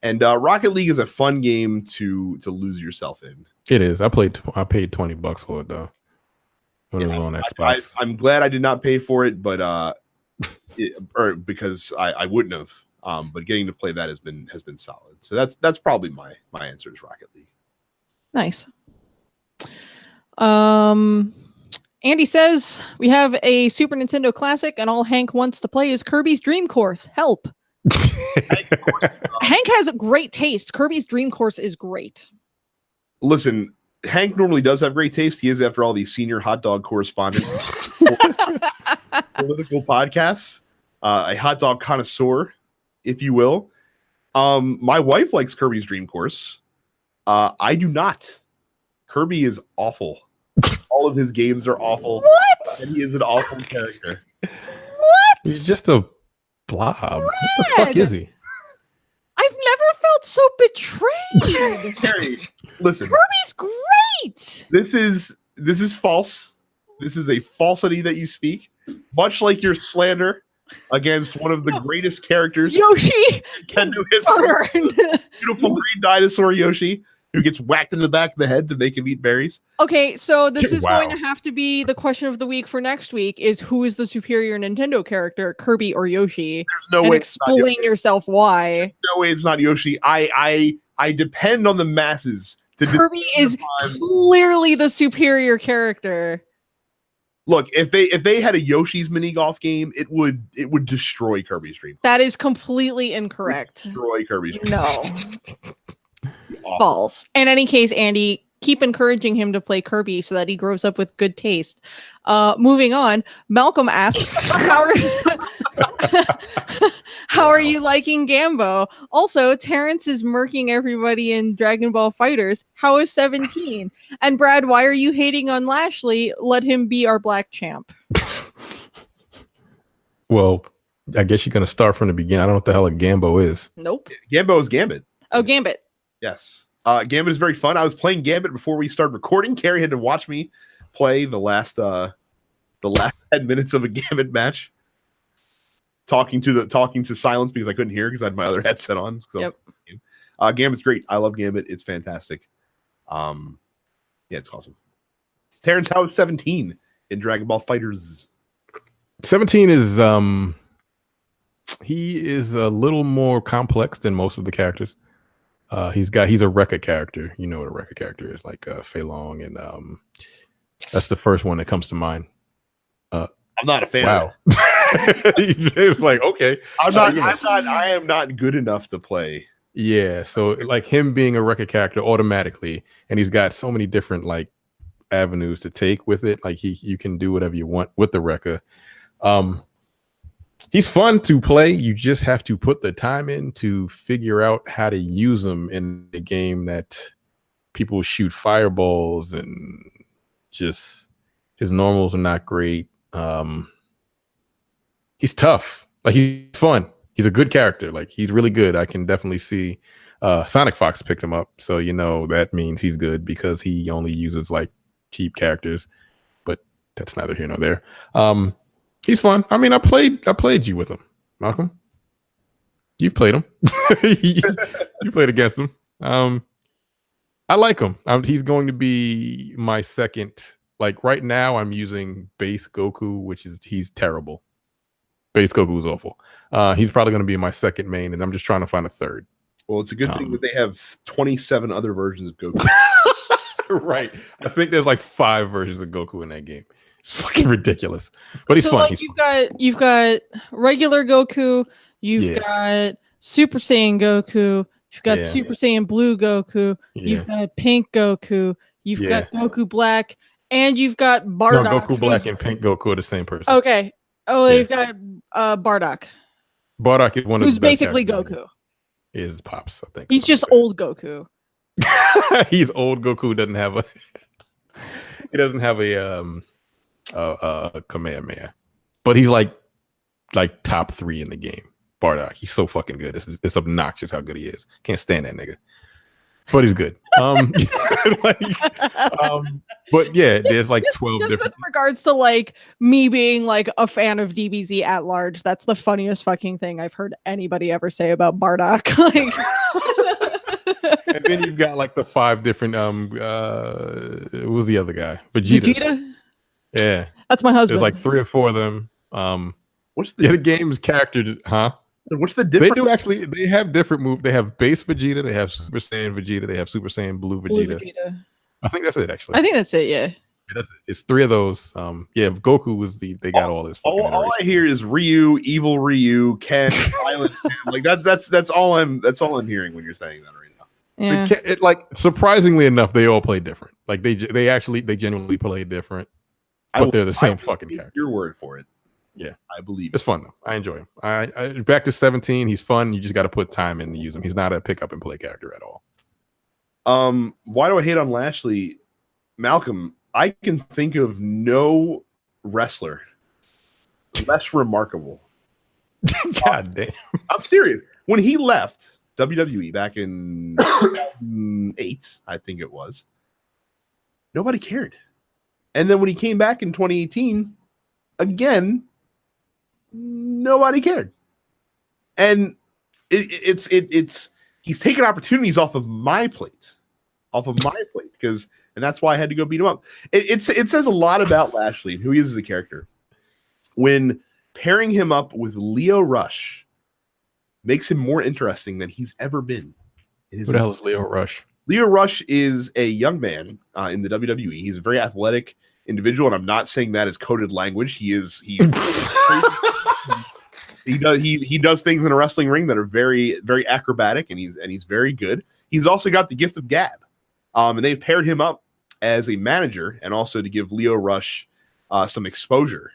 And Rocket League is a fun game to lose yourself in. It is. I paid $20 for it though. When it was on Xbox. I'm glad I did not pay for it, but because I wouldn't have. But getting to play that has been solid. So that's probably my answer is Rocket League. Nice. Andy says we have a Super Nintendo classic, and all Hank wants to play is Kirby's Dream Course. Help. Hank has great taste. Kirby's Dream Course is great. Listen, Hank normally does have great taste. He is, after all, the senior hot dog correspondent political podcasts, a hot dog connoisseur, if you will. My wife likes Kirby's Dream Course. I do not. Kirby is awful. All of his games are awful. What? And he is an awful character. What? He's just a blob. What the fuck is he? I've never felt so betrayed. Carrie, listen. Kirby's great. This is false. This is a falsity that you speak. Much like your slander against one of the greatest characters Yoshi can do history. Beautiful green dinosaur Yoshi, who gets whacked in the back of the head to make him eat berries. Okay, so this is Wow. going to have to be the question of the week for next week: is who is the superior Nintendo character, Kirby or Yoshi? There's no and way. explain yourself why. No way it's not Yoshi. I depend on the masses to. Kirby is clearly the superior character. Look, if they had a Yoshi's mini golf game, it would destroy Kirby's Dream. That is completely incorrect. Destroy Kirby's Dream. No. False. In any case, Andy, keep encouraging him to play Kirby so that he grows up with good taste. Moving on, Malcolm asks, how are you liking Gambo? Also, Terrence is murking everybody in Dragon Ball Fighters. How is 17? And Brad, why are you hating on Lashley? Let him be our black champ. Well, I guess you're going to start from the beginning. I don't know what the hell a Gambo is. Nope. Gambo is Gambit. Oh, Gambit. Yes. Gambit is very fun. I was playing Gambit before we started recording. Carrie had to watch me play the last 10 minutes of a Gambit match. Talking to silence because I couldn't hear because I had my other headset on. So, yep. Gambit's great. I love Gambit. It's fantastic. Yeah, it's awesome. Terrence, how is 17 in Dragon Ball Fighters? 17 is he is a little more complex than most of the characters. He's a Rekka character. You know what a Rekka character is, like Fei Long, and that's the first one that comes to mind. I'm not a fan. Wow. It's like, okay. I am not good enough to play. Yeah, so like him being a Rekka character automatically, and he's got so many different like avenues to take with it. Like you can do whatever you want with the Rekka. He's fun to play. You just have to put the time in to figure out how to use him in a game that people shoot fireballs and just his normals are not great. He's tough. Like he's fun. He's a good character. Like he's really good. I can definitely see Sonic Fox picked him up. So that means he's good because he only uses like cheap characters. But that's neither here nor there. He's fun. I mean, I played you with him, Malcolm. You've played him. You played against him. I like him. He's going to be my second. Like right now, I'm using base Goku, he's terrible. Base Goku is awful. He's probably going to be my second main, and I'm just trying to find a third. Well, it's a good thing that they have 27 other versions of Goku. Right. I think there's like 5 versions of Goku in that game. It's fucking ridiculous. But he's fun. Like you've got regular Goku, you've got Super Saiyan Goku, you've got Super Saiyan Blue Goku, you've got Pink Goku, you've got Goku Black, and you've got Bardock. No, Goku Black and Pink Goku are the same person. Okay. Oh, you've got Bardock. Bardock is one of who's basically Goku. Is Pops, I think. He's just old Goku. He's old Goku. He doesn't have a Kamehameha, but he's like top 3 in the game. Bardock, he's so fucking good. It's obnoxious how good he is. Can't stand that nigga, but he's good. But yeah, there's like 12 just different. With regards to like me being like a fan of DBZ at large, that's the funniest fucking thing I've heard anybody ever say about Bardock. And then you've got like the 5 different what was the other guy? Vegeta. Yeah, that's my husband. There's like 3 or 4 of them. What's the game's character? Huh? What's the difference? They have different moves. They have base Vegeta, they have Super Saiyan Vegeta, they have Super Saiyan Blue Vegeta. I think that's it, actually. I think that's it, yeah. That's it. It's 3 of those. Goku was they got all this. All I hear is Ryu, evil Ryu, Ken, Silent Ken. Like that's all I'm hearing when you're saying that right now. Yeah. It like surprisingly enough, they all play different. Like they genuinely play different, but they're the same fucking character. Your word for it. Yeah, I believe it's fun though. I enjoy him. I back to 17. He's fun. You just got to put time in to use him. He's not a pick up and play character at all. Why do I hate on Lashley? Malcolm, I can think of no wrestler less remarkable. God damn. I'm serious. When he left WWE back in 2008, I think it was, nobody cared. And then when he came back in 2018, again, nobody cared. And it's he's taking opportunities off of my plate because, and that's why I had to go beat him up. It says a lot about Lashley and who he is as a character when pairing him up with Leo Rush makes him more interesting than he's ever been. Who the hell is Leo Rush? Leo Rush is a young man in the WWE. He's a very athletic individual, and I'm not saying that as coded language. He does things in a wrestling ring that are very, very acrobatic, and he's very good. He's also got the gift of gab, and they've paired him up as a manager, and also to give Leo Rush some exposure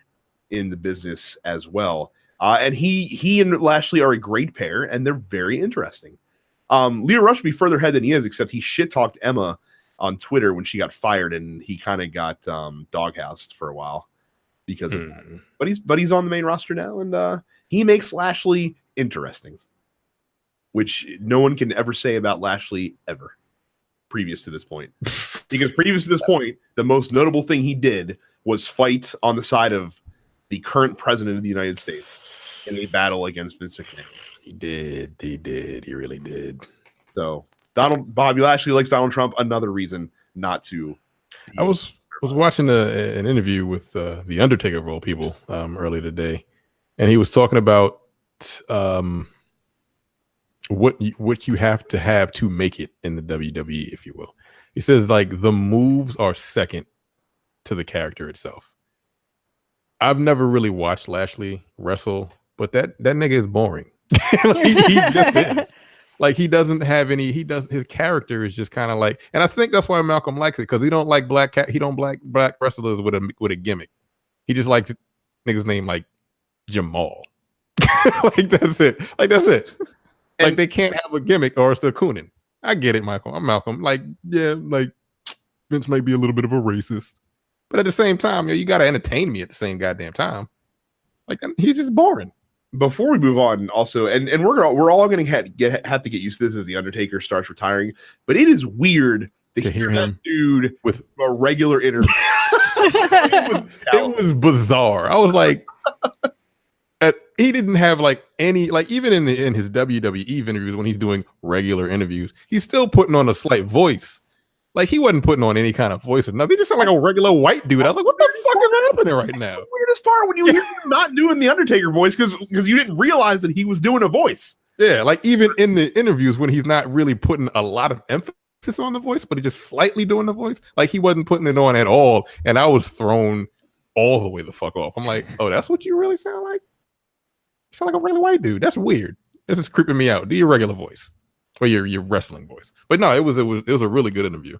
in the business as well. And he and Lashley are a great pair, and they're very interesting. Leo Rush would be further ahead than he is, except he shit talked Emma on Twitter when she got fired, and he kind of got doghoused for a while because of that. But he's on the main roster now, and he makes Lashley interesting, which no one can ever say about Lashley ever previous to this point. Because previous to this point, the most notable thing he did was fight on the side of the current president of the United States in a battle against Vince McMahon. He did. He really did. So Bobby Lashley likes Donald Trump. Another reason not to. I was watching an interview with the Undertaker of all people earlier today, and he was talking about what you have to make it in the WWE, if you will. He says like the moves are second to the character itself. I've never really watched Lashley wrestle, but that nigga is boring. Like, he just is. Like he doesn't have any. His character is just kind of like, and I think that's why Malcolm likes it, because he don't like black wrestlers with a gimmick. He just likes niggas named like Jamal. Like that's it. Like and they can't have a gimmick or it's the Coonan. I get it, Michael. I'm Malcolm. Like yeah, like Vince might be a little bit of a racist, but at the same time, you got to entertain me at the same goddamn time. Like he's just boring. before we move on, also, and we're all going to have to get used to this as the Undertaker starts retiring, but it is weird to hear him dude with a regular interview. it was bizarre. I was like, he didn't have like any, like even in his WWE interviews when he's doing regular interviews, he's still putting on a slight voice. Like he wasn't putting on any kind of voice or nothing. He just sounded like a regular white dude. I was like, what the fuck is happening right now? The weirdest part when you hear him not doing the Undertaker voice because you didn't realize that he was doing a voice. Yeah, like even in the interviews when he's not really putting a lot of emphasis on the voice, but he's just slightly doing the voice. Like he wasn't putting it on at all. And I was thrown all the way the fuck off. I'm like, oh, that's what you really sound like? You sound like a regular white dude. That's weird. This is creeping me out. Do your regular voice. Or your wrestling voice. But no, it was a really good interview.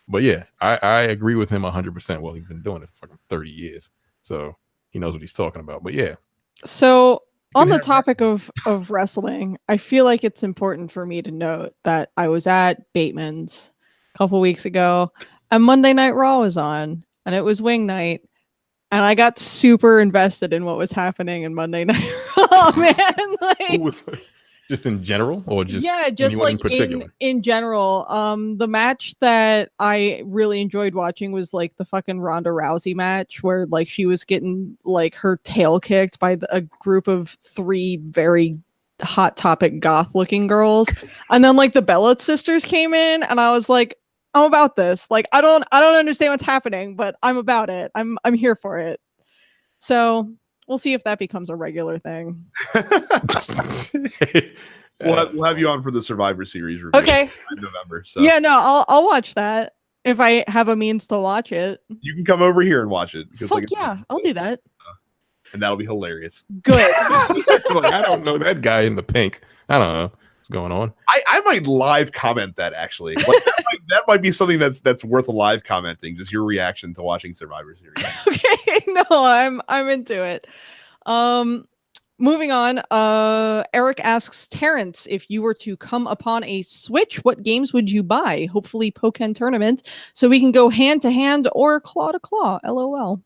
But yeah, I agree with him 100%. Well, he's been doing it for fucking 30 years. So he knows what he's talking about. But yeah. So on the topic of wrestling, I feel like it's important for me to note that I was at Bateman's a couple weeks ago and Monday Night Raw was on and it was wing night. And I got super invested in what was happening in Monday Night Raw, man. Like, just in general, or just like in general. The match that I really enjoyed watching was like the fucking Ronda Rousey match, where like she was getting like her tail kicked by a group of 3 very hot topic goth looking girls, and then like the Bella sisters came in, and I was like, I'm about this. Like I don't understand what's happening, but I'm about it. I'm here for it. So we'll see if that becomes a regular thing. We'll have you on for the Survivor Series review in November. So yeah, no, I'll watch that if I have a means to watch it. You can come over here and watch it. Fuck yeah, I'll do that. And that'll be hilarious. Good. Like, I don't know that guy in the pink. I don't know what's going on. I might live comment that actually. Like, that might be something that's worth a live commenting. Just your reaction to watching Survivor Series. Okay, no, I'm into it. Moving on, Eric asks Terrence, if you were to come upon a Switch, what games would you buy? Hopefully Pokken Tournament, so we can go hand to hand or claw to claw. LOL.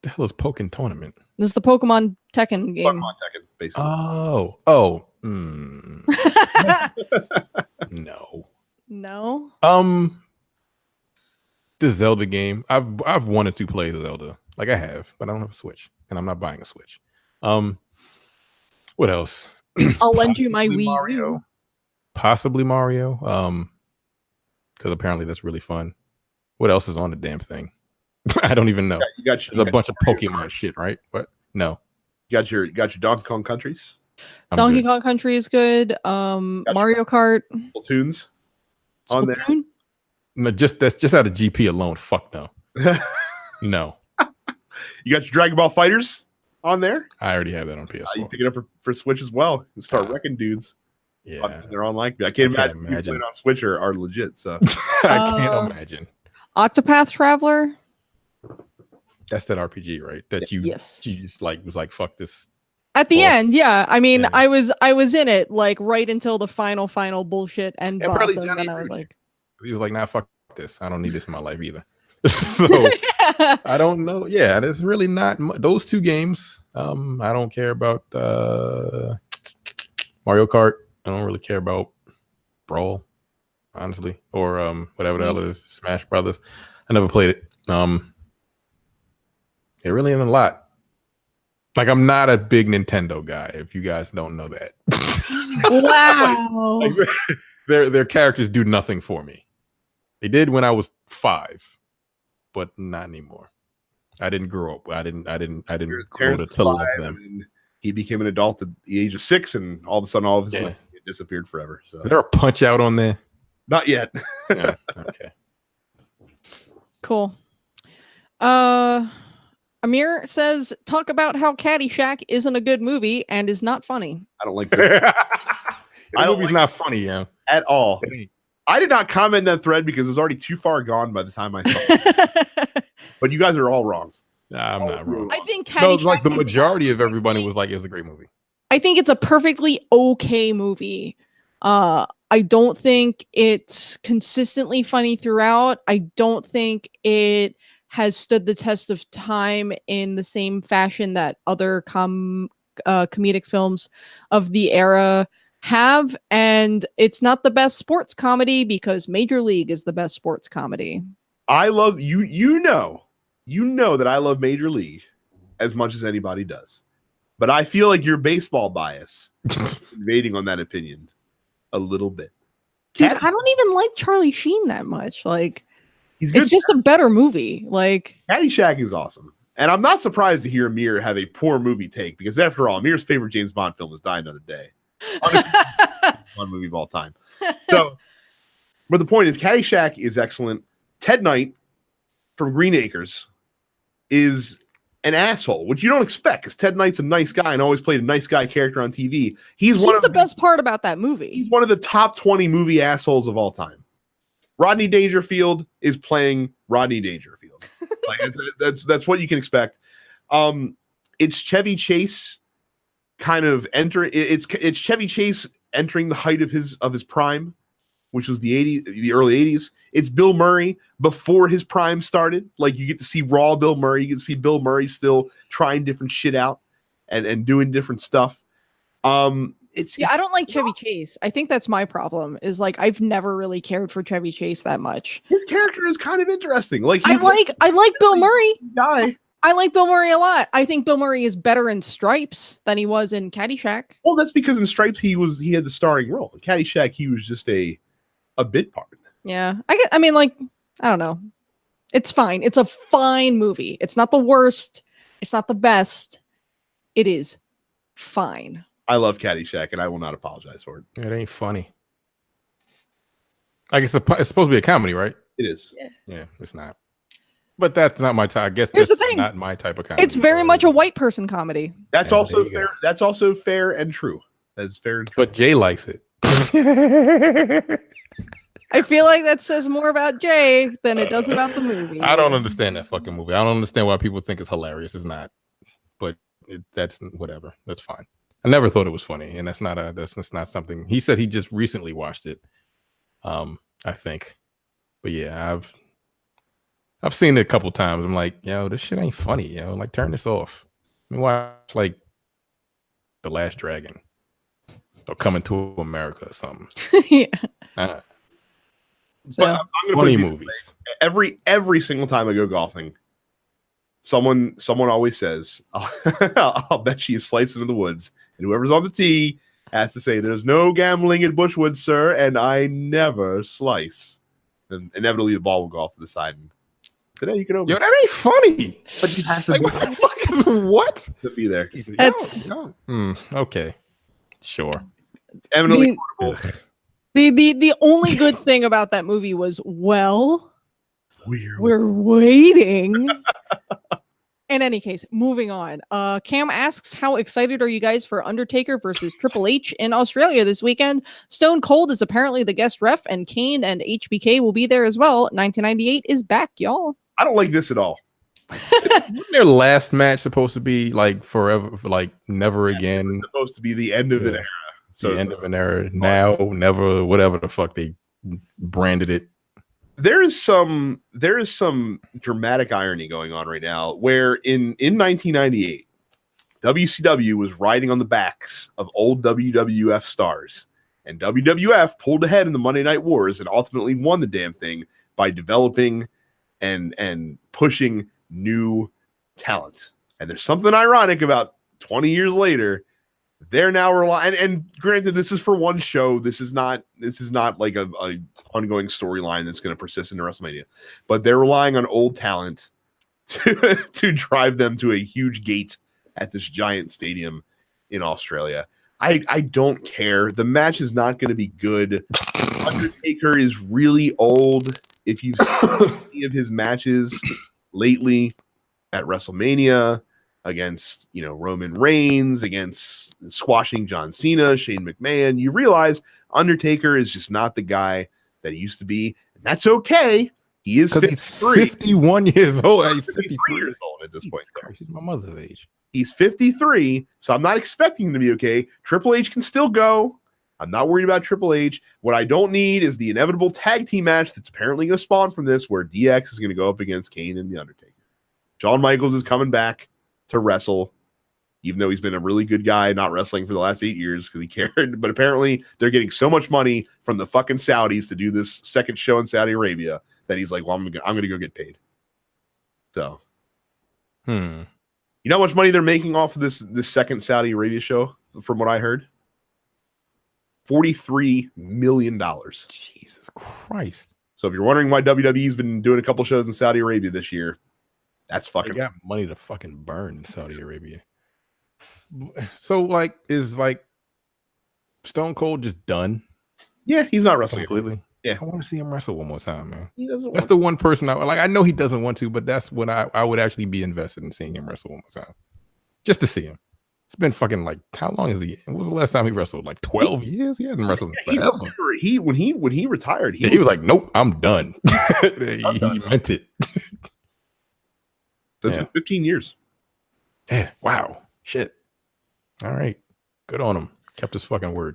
The hell is Pokken Tournament? This is the Pokemon Tekken game. Pokemon Tekken, basically. No. The Zelda game. I've wanted to play Zelda. Like I have, but I don't have a Switch, and I'm not buying a Switch. What else? I'll lend you my Wii U. Possibly Mario. Because apparently that's really fun. What else is on the damn thing? I don't even know. There's a bunch of Pokemon shit, right? What? No. You got your Donkey Kong Countries. Donkey Kong Country is good. Mario Kart. Splatoon's on there. No, that's just out of GP alone. Fuck no. No. You got your Dragon Ball Fighters on there. I already have that on PS4. You pick it up for Switch as well. You start wrecking dudes. Yeah, they're online. I can't imagine you playing on Switch are legit. So I can't imagine. Octopath Traveler. That's that RPG, right? That you just like was like, fuck this. At the end, yeah. I mean, I was in it like right until the final bullshit end boss, and then I was like, he was like, nah, fuck this. I don't need this in my life either. So I don't know. Yeah, there's really not those 2 games. I don't care about Mario Kart. I don't really care about Brawl, honestly, or whatever the other is, Smash Brothers. I never played it. It really isn't a lot. Like, I'm not a big Nintendo guy, if you guys don't know that. Wow. Like, their characters do nothing for me. They did when I was 5, but not anymore. I didn't grow up. I didn't grow to love them. He became an adult at the age of 6, and all of a sudden, all of his money disappeared forever. So is there a Punch Out on there? Not yet. Yeah, okay. Cool. Amir says, talk about how Caddyshack isn't a good movie and is not funny. I don't like that. The movie's not funny, at all. I did not comment that thread because it was already too far gone by the time I saw it. But you guys are all wrong. Nah, I'm not wrong. I think Caddyshack, like the majority of everybody was like, it was a great movie. I think it's a perfectly okay movie. I don't think it's consistently funny throughout. I don't think it has stood the test of time in the same fashion that other comedic films of the era have, and it's not the best sports comedy because Major League is the best sports comedy. I love you. You know that I love Major League as much as anybody does, but I feel like your baseball bias is invading on that opinion a little bit. Dude, I don't even like Charlie Sheen that much. Like, he's good. It's just a better movie. Like, Caddyshack is awesome, and I'm not surprised to hear Amir have a poor movie take because, after all, Amir's favorite James Bond film is Die Another Day. One movie of all time. So, but the point is, Caddyshack is excellent. Ted Knight from Green Acres is an asshole, which you don't expect because Ted Knight's a nice guy and always played a nice guy character on TV. He's one of the best part about that movie. He's one of the top 20 movie assholes of all time. Rodney Dangerfield is playing Rodney Dangerfield. Like, that's what you can expect. It's Chevy Chase kind of it's Chevy Chase entering the height of his prime, which was the early 80s. It's Bill Murray before his prime started. Like, you get to see raw Bill Murray. You get to see Bill Murray still trying different shit out and doing different stuff. I don't like Chevy Chase. I think that's my problem. Is like I've never really cared for Chevy Chase that much. His character is kind of interesting. Like, I like Bill Murray. Guy. I like Bill Murray a lot. I think Bill Murray is better in Stripes than he was in Caddyshack. Well, that's because in Stripes he had the starring role. In Caddyshack he was just a bit part. Yeah, I mean, like, I don't know. It's fine. It's a fine movie. It's not the worst. It's not the best. It is fine. I love Caddyshack, and I will not apologize for it. It ain't funny. I guess it's supposed to be a comedy, right? It is. Yeah, it's not. But that's not my type. I guess Here's that's the thing. not my type of comedy. It's very much a white person comedy. That's also fair. Go. That's also fair and true. That's fair and true. But Jay likes it. I feel like that says more about Jay than it does about the movie. I don't understand that fucking movie. I don't understand why people think it's hilarious. It's not. But that's whatever. That's fine. I never thought it was funny, and that's not something. He said he just recently watched it. I think. But yeah, I've seen it a couple times. I'm like, yo, this shit ain't funny, yo. Like, turn this off. I mean, watch like The Last Dragon or Coming to America or something. Yeah. So, but I'm funny movies. Every single time I go golfing, someone always says, "I'll bet you slice into the woods," and whoever's on the tee has to say, "There's no gambling at Bushwood, sir," and I never slice. And inevitably, the ball will go off to the side. And today you can open. Yo, that ain't funny. But you have to. Like, what the fuck is what? To be there. That's okay. Sure. It's eminently quotable. The only good thing about that movie was, well, we're waiting. In any case, moving on. Cam asks, how excited are you guys for Undertaker versus Triple H in Australia this weekend? Stone Cold is apparently the guest ref, and Kane and HBK will be there as well. 1998 is back, y'all. I don't like this at all. Wasn't their last match supposed to be like forever, like never again? It was supposed to be the end of an era. So the end of an era. Now, never, whatever the fuck they branded it. There is some dramatic irony going on right now where in 1998, WCW was riding on the backs of old WWF stars, and WWF pulled ahead in the Monday Night Wars and ultimately won the damn thing by developing and pushing new talent. And there's something ironic about 20 years later, they're now relying, and granted, this is for one show. This is not like a ongoing storyline that's going to persist into WrestleMania. But they're relying on old talent to drive them to a huge gate at this giant stadium in Australia. I don't care. The match is not going to be good. Undertaker is really old. If you've seen any of his matches lately at WrestleMania, against Roman Reigns, against squashing John Cena, Shane McMahon, you realize Undertaker is just not the guy that he used to be, and that's okay. He is 51 years old. He's 53 years old at this point. He's my mother's age. He's 53, so I'm not expecting him to be okay. Triple H can still go. I'm not worried about Triple H. What I don't need is the inevitable tag team match that's apparently going to spawn from this, where DX is going to go up against Kane and The Undertaker. Shawn Michaels is coming back to wrestle. even though he's been a really good guy not wrestling for the last 8 years because he cared. But apparently they're getting so much money from the fucking Saudis to do this second show in Saudi Arabia that he's like, well, I'm gonna go get paid. So, you know how much money they're making off of this second Saudi Arabia show? From what I heard, $43 million. Jesus Christ! So if you're wondering why WWE's been doing a couple shows in Saudi Arabia this year, that's fucking. They got money to fucking burn in Saudi Arabia. So like, is like Stone Cold just done? Yeah, he's not wrestling completely. Yeah, I want to see him wrestle one more time, man. He doesn't. That's the one person I know he doesn't want to, but that's when I would actually be invested in seeing him wrestle one more time, just to see him. It's been fucking like, how long is he? When was the last time he wrestled? Like 12 years? He hasn't wrestled forever. When he retired, he was like, nope, I'm done. He meant it. That's been 15 years. Yeah. Wow. Shit. All right. Good on him. Kept his fucking word.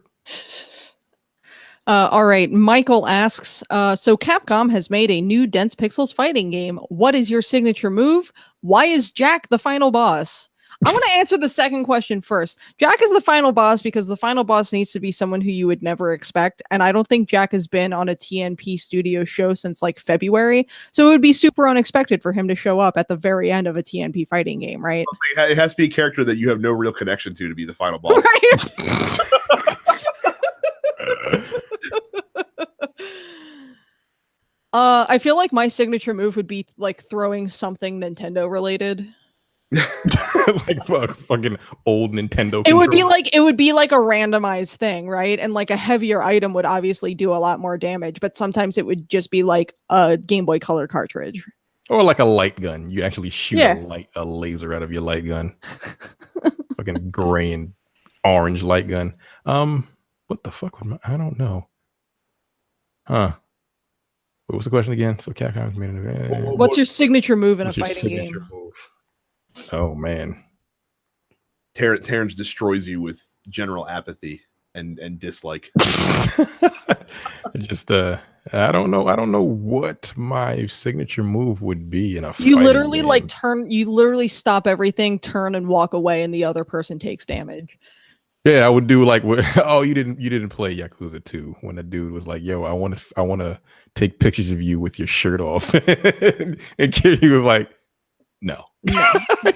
All right. Michael asks, so Capcom has made a new Dense Pixels fighting game. What is your signature move? Why is Jack the final boss? I want to answer the second question first. Jack is the final boss because the final boss needs to be someone who you would never expect. And I don't think Jack has been on a TNP studio show since like February. So it would be super unexpected for him to show up at the very end of a TNP fighting game, right? It has to be a character that you have no real connection to be the final boss. I feel like my signature move would be like throwing something Nintendo related. Like fucking old Nintendo. It would be like a randomized thing, right? And like a heavier item would obviously do a lot more damage, but sometimes it would just be like a Game Boy Color cartridge. Or like a light gun. You actually shoot a laser out of your light gun. Fucking gray and orange light gun. What the fuck would I don't know. Huh. What was the question again? So Capcom's made what's your signature move in a fighting game? Move? Oh man. Terrence destroys you with general apathy and dislike. Just I don't know what my signature move would be in a You literally game. like you literally stop everything, turn and walk away, and the other person takes damage. Yeah, I would do like, oh, you didn't play Yakuza 2 when the dude was like, yo, I want to take pictures of you with your shirt off, and Carrie was like, no,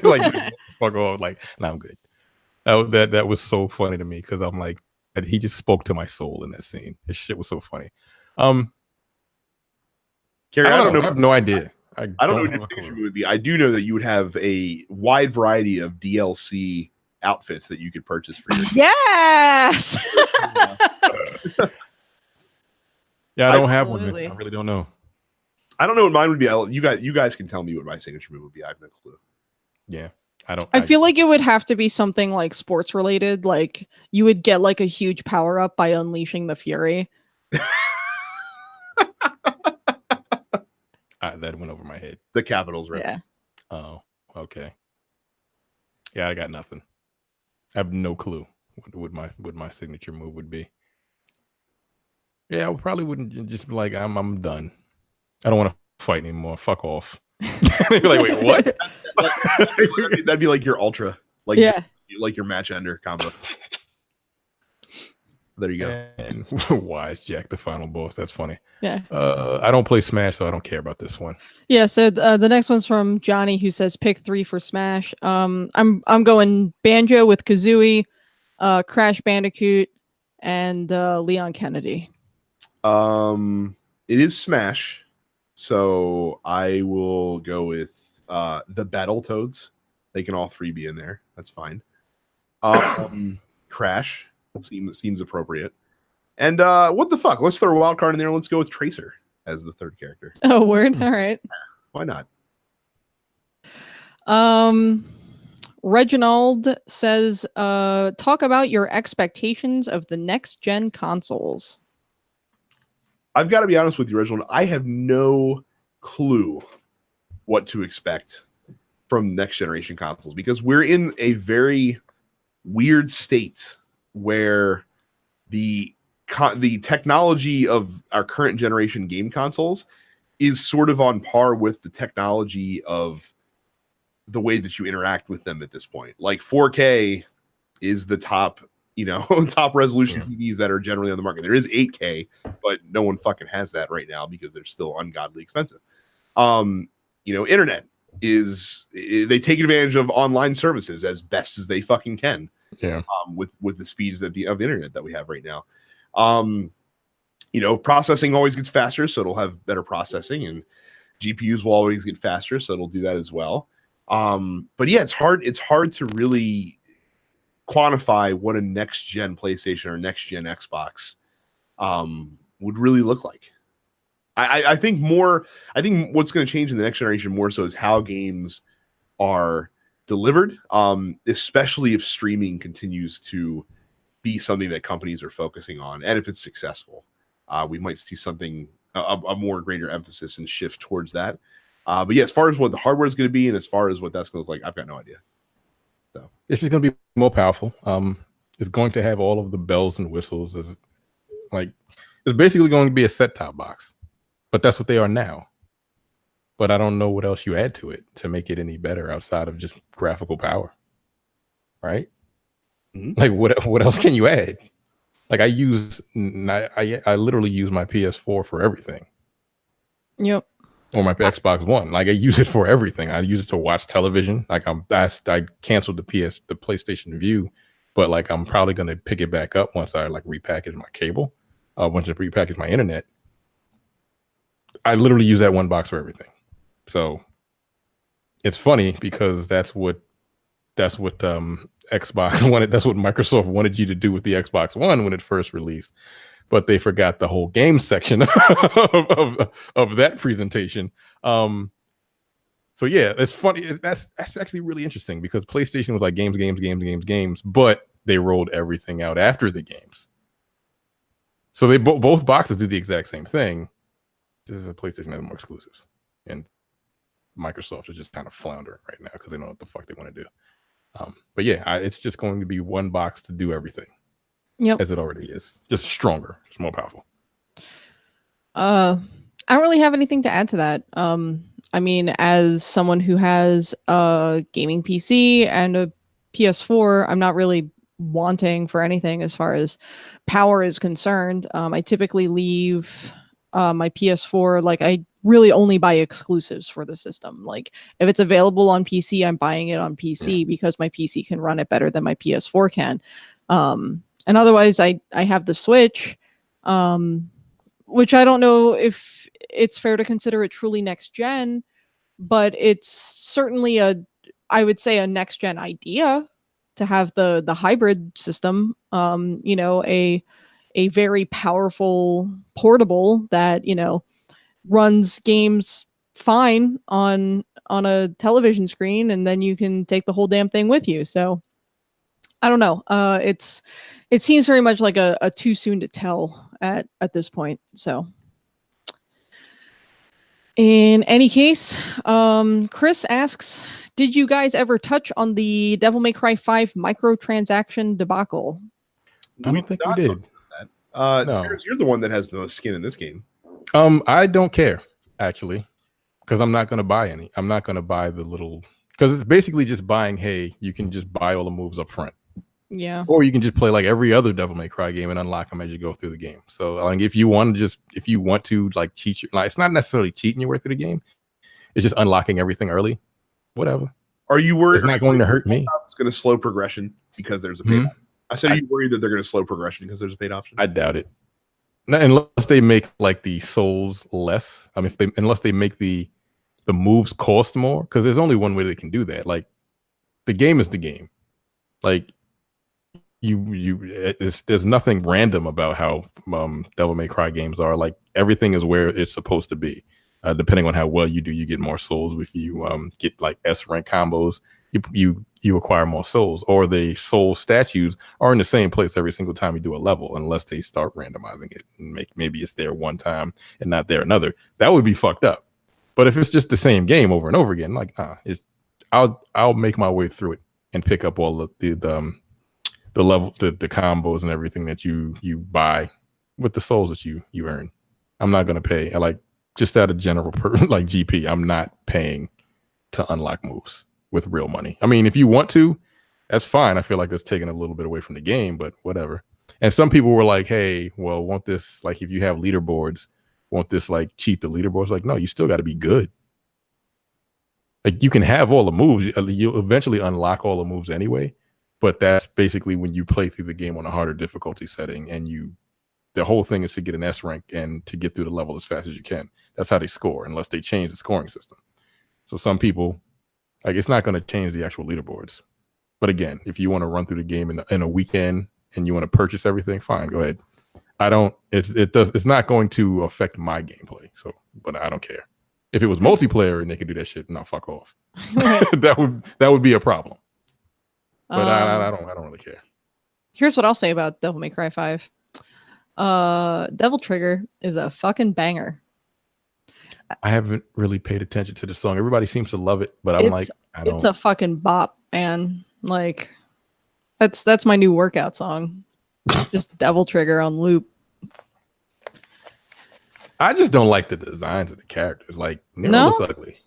like fuck off, like, no, I'm good. That was so funny to me because I'm like, he just spoke to my soul in that scene. This shit was so funny. Carrie, I don't know. I have no idea. I don't know what your picture would be. I do know that you would have a wide variety of DLC outfits that you could purchase for your Yes. Yeah, I don't have one. I really don't know. I don't know what mine would be. You guys can tell me what my signature move would be. I have no clue. Yeah, I feel like it would have to be something like sports related. Like you would get like a huge power up by unleashing the Fury. That went over my head. The Capitals, right? Yeah. Oh, okay. Yeah, I got nothing. I have no clue what my signature move would be. Yeah, I probably wouldn't just be like, I'm done. I don't want to fight anymore. Fuck off. They'd be like, wait, what? That'd be like your ultra, like your match ender combo. There you go. And why is Jack the final boss? That's funny. Yeah. I don't play Smash, so I don't care about this one. Yeah. So the next one's from Johnny, who says pick 3 for Smash. I'm going Banjo with Kazooie, Crash Bandicoot, and Leon Kennedy. It is Smash, so I will go with the Battletoads. They can all 3 be in there. That's fine. Crash seems appropriate. And what the fuck? Let's throw a wild card in there. Let's go with Tracer as the 3rd character. Oh, word. All right. Why not? Reginald says, talk about your expectations of the next gen consoles. I've got to be honest with you, Reginald. I have no clue what to expect from next generation consoles because we're in a very weird state where the technology of our current generation game consoles is sort of on par with the technology of the way that you interact with them at this point. Like 4K is the top, top resolution TVs that are generally on the market. There is 8K, but no one fucking has that right now because they're still ungodly expensive. Internet they take advantage of online services as best as they fucking can. Yeah. With the speeds of internet that we have right now. Processing always gets faster, so it'll have better processing, and GPUs will always get faster, so it'll do that as well. But yeah, it's hard to really quantify what a next gen PlayStation or next gen Xbox would really look like. I think what's going to change in the next generation more so is how games are delivered, especially if streaming continues to be something that companies are focusing on, and if it's successful, we might see something a more greater emphasis and shift towards that. But yeah, as far as what the hardware is going to be and as far as what that's going to look like, I've got no idea. So it's just going to be more powerful. It's going to have all of the bells and whistles. It's basically going to be a set-top box, but that's what they are now. But I don't know what else you add to it to make it any better outside of just graphical power, right? Mm-hmm. Like what else can you add? Like I literally use my PS4 for everything. Yep. Or my Xbox One. Like I use it for everything. I use it to watch television. Like I canceled the PlayStation View, but like I'm probably gonna pick it back up once I like repackage my cable, once I repackage my internet. I literally use that one box for everything. So it's funny because that's what Xbox wanted. That's what Microsoft wanted you to do with the Xbox One when it first released, but they forgot the whole game section of that presentation. So yeah, it's funny. That's actually really interesting because PlayStation was like games, but they rolled everything out after the games. So they both boxes do the exact same thing. This is a PlayStation has more exclusives, and Microsoft is just kind of floundering right now because they don't know what the fuck they want to do. But yeah, it's just going to be one box to do everything. Yep. As it already is, just stronger, just more powerful. I don't really have anything to add to that. I mean, as someone who has a gaming PC and a PS4, I'm not really wanting for anything as far as power is concerned. I typically leave my PS4, like I really only buy exclusives for the system. Like if it's available on PC, I'm buying it on PC because my PC can run it better than my PS4 can. And otherwise I have the Switch, which I don't know if it's fair to consider it truly next gen, but it's certainly I would say a next gen idea to have the hybrid system, a very powerful portable that, runs games fine on a television screen, and then you can take the whole damn thing with you. So I don't know. It seems very much like a too soon to tell at this point. So in any case, Chris asks, did you guys ever touch on the Devil May Cry 5 microtransaction debacle? I don't think we did. No. Terrence, you're the one that has the most skin in this game. I don't care actually, because I'm not going to buy any. I'm not going to buy the little, because it's basically just buying. Hey, you can just buy all the moves up front. Yeah. Or you can just play like every other Devil May Cry game and unlock them as you go through the game. So like if you want to like cheat, like it's not necessarily cheating your way through the game. It's just unlocking everything early. Whatever. Are you worried? It's not going to hurt me. It's going to slow progression because there's a paid option. I said, are you worried that they're going to slow progression because there's a paid option? I doubt it. Unless they make like the souls less. I mean, unless they make the moves cost more, because there's only one way they can do that. Like the game is the game. Like there's nothing random about how Devil May Cry games are. Like everything is where it's supposed to be. Depending on how well you do, you get more souls. If you get like S rank combos, you acquire more souls, or the soul statues are in the same place every single time you do a level, unless they start randomizing it and maybe it's there one time and not there another. That would be fucked up. But if it's just the same game over and over again, like I'll make my way through it and pick up all of the level, the combos and everything that you buy with the souls that you earn. I'm not gonna pay just out of general like GP. I'm not paying to unlock moves. with real money. I mean, if you want to, that's fine. I feel like that's taking a little bit away from the game, but whatever. And some people were like, hey, well, won't this, like, if you have leaderboards, won't this like cheat the leaderboards? Like, no, you still got to be good. Like, you can have all the moves. You'll eventually unlock all the moves anyway. But that's basically when you play through the game on a harder difficulty setting, and the whole thing is to get an S rank and to get through the level as fast as you can. That's how they score, unless they change the scoring system. So some people, like, it's not going to change the actual leaderboards. But again, if you want to run through the game in a weekend and you want to purchase everything, fine, go ahead. It's not going to affect my gameplay. So, but I don't care. If it was multiplayer and they could do that shit, no, fuck off. that would be a problem. But I don't really care. Here's what I'll say about Devil May Cry 5. Devil Trigger is a fucking banger. I haven't really paid attention to the song. Everybody seems to love it, but It's a fucking bop, man. Like, that's my new workout song. Just Devil Trigger on loop. I just don't like the designs of the characters. Like, Nero looks ugly.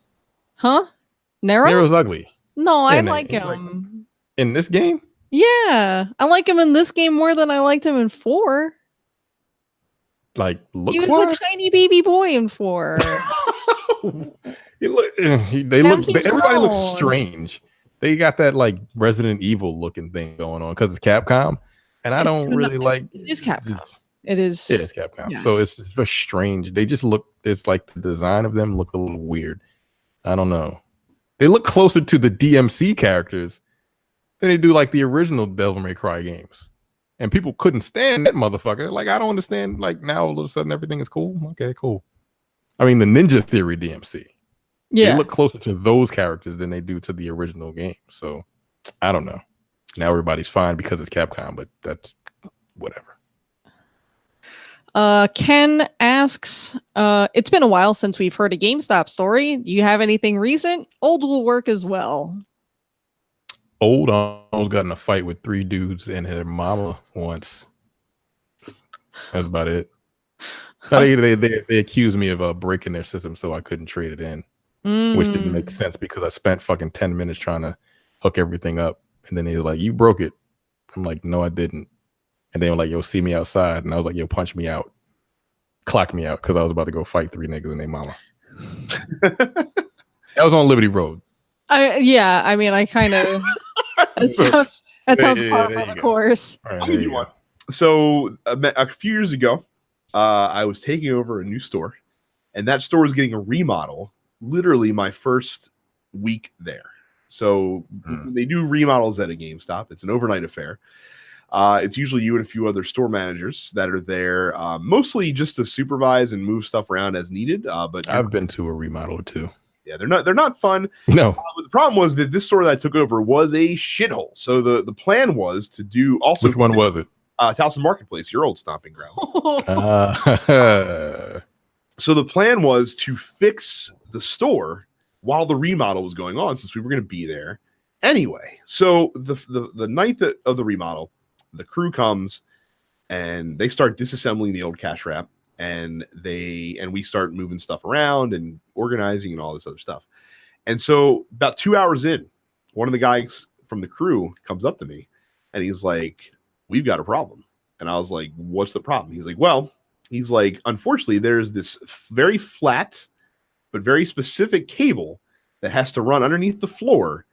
Huh? Nero's ugly. No, I like him. Like, in this game? Yeah. I like him in this game more than I liked him in 4. Like, he was a tiny baby boy in 4. Everybody looks strange. They got that like Resident Evil looking thing going on because it's Capcom, and I don't really like. It is Capcom. It is Capcom. Yeah. So it's very strange. They just look. It's like the design of them look a little weird. I don't know. They look closer to the DMC characters than they do like the original Devil May Cry games. And people couldn't stand that motherfucker. Like, I don't understand. Like, now all of a sudden everything is cool. Okay, cool. I mean, the Ninja Theory DMC. Yeah. They look closer to those characters than they do to the original game. So, I don't know. Now everybody's fine because it's Capcom, but that's whatever. Ken asks, it's been a while since we've heard a GameStop story. Do you have anything recent? Old will work as well. Old, I almost got in a fight with 3 dudes and their mama once. That's about it. They accused me of breaking their system, so I couldn't trade it in, which didn't make sense because I spent fucking 10 minutes trying to hook everything up, and then they were like, "You broke it." I'm like, "No, I didn't." And they were like, "Yo, see me outside," and I was like, "Yo, punch me out, clock me out," because I was about to go fight 3 niggas and their mama. That was on Liberty Road. I mean, I kind of. That sounds par for the course. I'll give you one. So a few years ago, I was taking over a new store, and that store was getting a remodel. Literally, my first week there. So they do remodels at a GameStop. It's an overnight affair. It's usually you and a few other store managers that are there, mostly just to supervise and move stuff around as needed. But I've been to a remodel or two. Yeah, they're not fun. No. But the problem was that this store that I took over was a shithole. So the plan was to do also. Which one was it? Towson Marketplace, your old stomping ground. So the plan was to fix the store while the remodel was going on, since we were going to be there anyway. So the night of the remodel, the crew comes and they start disassembling the old cash wrap. And we start moving stuff around and organizing and all this other stuff. And so about 2 hours in, one of the guys from the crew comes up to me and he's like, "We've got a problem." And I was like, "What's the problem?" He's like, "Unfortunately, there's this very flat but very specific cable that has to run underneath the floor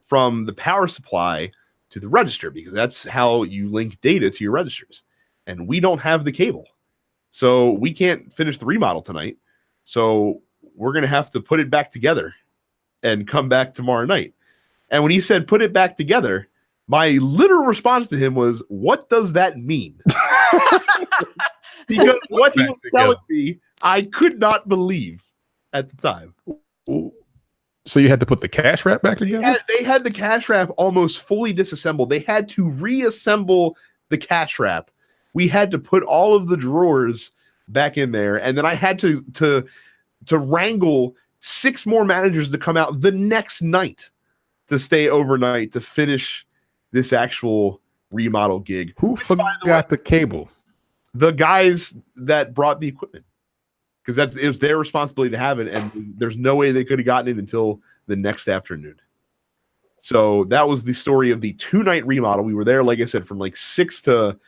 from the power supply to the register, because that's how you link data to your registers. And we don't have the cable. So we can't finish the remodel tonight. So we're going to have to put it back together and come back tomorrow night." And when he said put it back together, my literal response to him was, "What does that mean?" Because what he was telling me, I could not believe at the time. So you had to put the cash wrap back together? They had the cash wrap almost fully disassembled. They had to reassemble the cash wrap. We had to put all of the drawers back in there, and then I had to wrangle 6 more managers to come out the next night to stay overnight to finish this actual remodel gig. Who forgot the cable? The guys that brought the equipment, because it was their responsibility to have it, and there's no way they could have gotten it until the next afternoon. So that was the story of the 2-night remodel. We were there, like I said, from like 6 to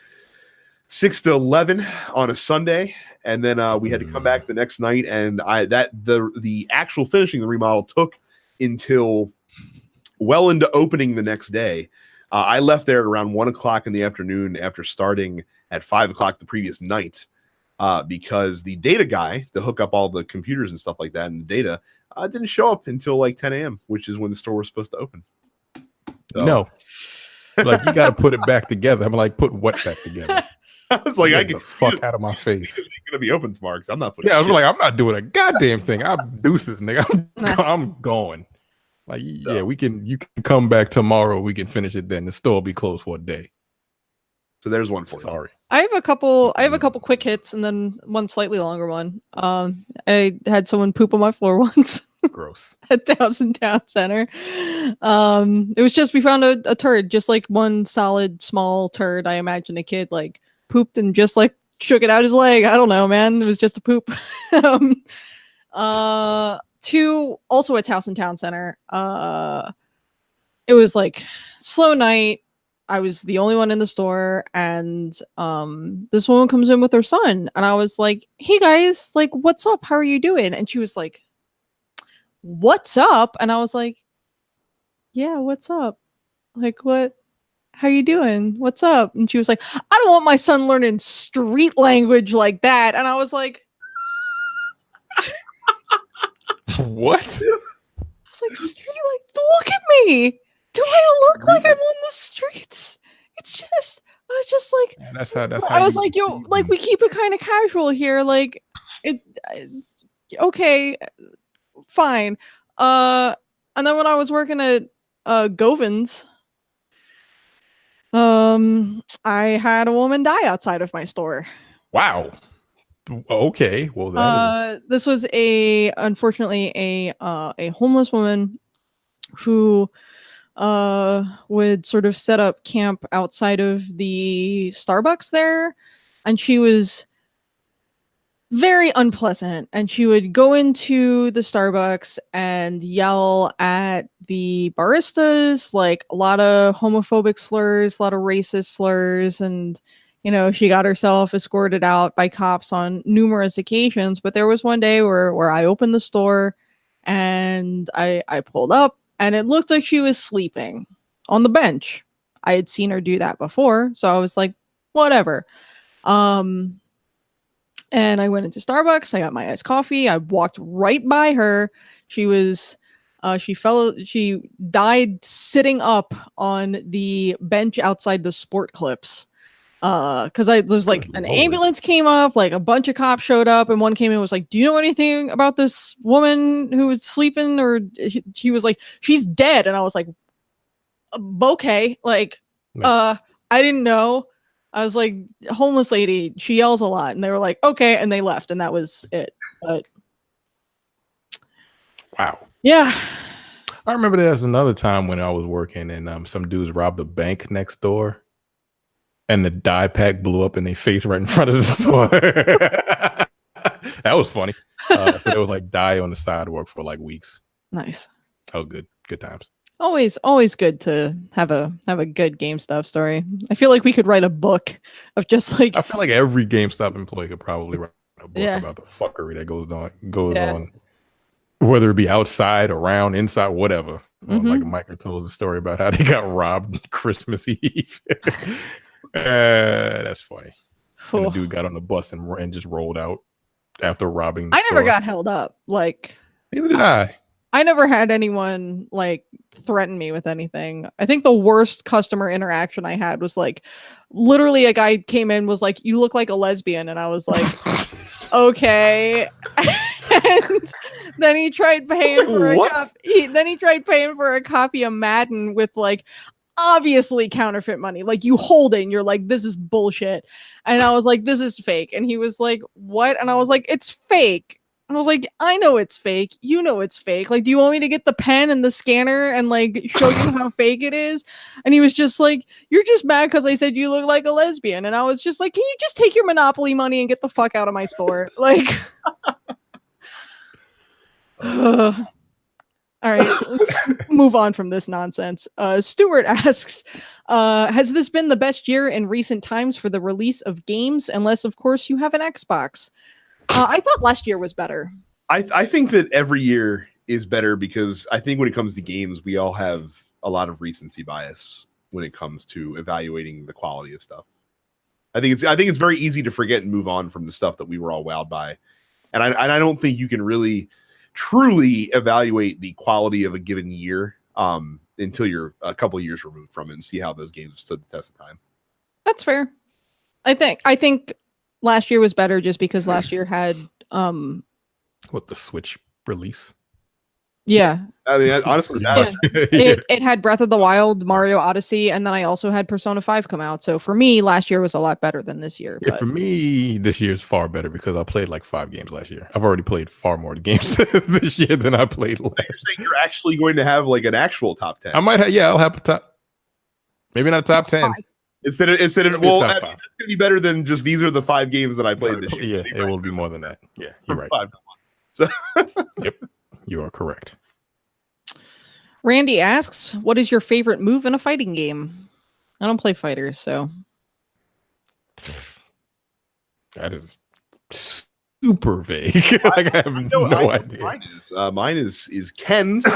11 on a Sunday, and then we had to come back the next night. And the actual finishing the remodel took until well into opening the next day. I left there around 1 o'clock in the afternoon after starting at 5 o'clock the previous night, because the data guy to hook up all the computers and stuff like that and the data didn't show up until like 10 a.m., which is when the store was supposed to open. So. No, like you got to put it back together. I'm like, put what back together? I was like, Get the fuck out of my face. It's gonna be open tomorrow because I'm not putting. Yeah, I was like, I'm not doing a goddamn thing. I'm deuces, nigga. I'm going. Like, yeah, you can come back tomorrow. We can finish it then. The store will be closed for a day. So there's one for you. Sorry. I have a couple quick hits and then one slightly longer one. I had someone poop on my floor once. Gross. At Towson Town Center. It was just, we found a turd, just like one solid small turd. I imagine a kid like pooped and just like shook it out his leg. I don't know, man. It was just a poop. Two, also at Towson Town Center. It was like slow night. I was the only one in the store, and this woman comes in with her son, and I was like, "Hey guys, like, what's up? How are you doing?" And she was like, "What's up?" And I was like, "Yeah, what's up? Like, what? How you doing? What's up?" And she was like, "I don't want my son learning street language like that." And I was like, "What?" I was like, "Street, like, look at me. Do I look like I'm on the streets?" It's just, I was just like, yeah, that's I was like, "Yo, like, we keep it kind of casual here. Like, it's okay, fine." And then when I was working at Govins, I had a woman die outside of my store. Wow. Okay. Well, that is. This was unfortunately a homeless woman who would sort of set up camp outside of the Starbucks there, and she was very unpleasant, and she would go into the Starbucks and yell at the baristas, like a lot of homophobic slurs, a lot of racist slurs, and she got herself escorted out by cops on numerous occasions. But there was one day where I opened the store and I pulled up, and it looked like she was sleeping on the bench. I had seen her do that before, so I was like, whatever. And I went into Starbucks. I got my iced coffee. I walked right by her. She died sitting up on the bench outside the Sport Clips. Because there's like an ambulance came up, like a bunch of cops showed up, and one came in and was like, "Do you know anything about this woman who was sleeping?" Or he was like, "She's dead." And I was like, "Okay." Like, I didn't know. I was like, "Homeless lady, she yells a lot." And they were like, "Okay." And they left, and that was it. But wow. Yeah. I remember there was another time when I was working and some dudes robbed the bank next door. And the dye pack blew up in their face right in front of the store. That was funny. So there was like dye on the sidewalk for like weeks. Nice. That was good. Good times. Always good to have a good GameStop story. I feel like we could write a book of just like. I feel like every GameStop employee could probably write a book about the fuckery that goes on, whether it be outside, around, inside, whatever. Like Micah told us a story about how they got robbed Christmas Eve. That's funny. And the dude got on the bus and just rolled out after robbing the store. Never got held up. Like, neither did I. I never had anyone like threaten me with anything. I think the worst customer interaction I had was like literally a guy came in, was like, "You look like a lesbian," and I was like, "Okay." And then he tried paying for a copy of Madden with like obviously counterfeit money. Like, you hold it and you're like, "This is bullshit." And I was like, "This is fake." And he was like, "What?" And I was like, "It's fake." And I was like, "I know it's fake. You know it's fake. Like, do you want me to get the pen and the scanner and like show you how fake it is?" And he was just like, "You're just mad because I said you look like a lesbian." And I was just like, "Can you just take your Monopoly money and get the fuck out of my store?" Like, All right, let's move on from this nonsense. Stuart asks, has this been the best year in recent times for the release of games? Unless, of course, you have an Xbox. I thought last year was better. I think that every year is better because I think when it comes to games, we all have a lot of recency bias when it comes to evaluating the quality of stuff. I think it's very easy to forget and move on from the stuff that we were all wowed by, and I don't think you can really truly evaluate the quality of a given year until you're a couple of years removed from it and see how those games stood the test of time. That's fair. I think last year was better just because last year had What, the Switch release? yeah. I mean, honestly, Yeah. It had Breath of the Wild, Mario Odyssey, and then I also had Persona 5 come out. So for me, last year was a lot better than this year. Yeah, but for me, this year's far better because I played like 5 games last year. I've already played far more games this year than I played last. you're saying you're actually going to have like an actual top 10. I might have, I'll have a top, maybe not top 10. Instead of Maybe well, top that's five. going to be better than just these are the 5 games that I played this year. Yeah, it will be more than that. Yeah, you're right. 5 to 1. So Yep, you are correct. Randy asks, what is your favorite move in a fighting game? I don't play fighters, so That is super vague. Like, I have no idea. Mine is Ken's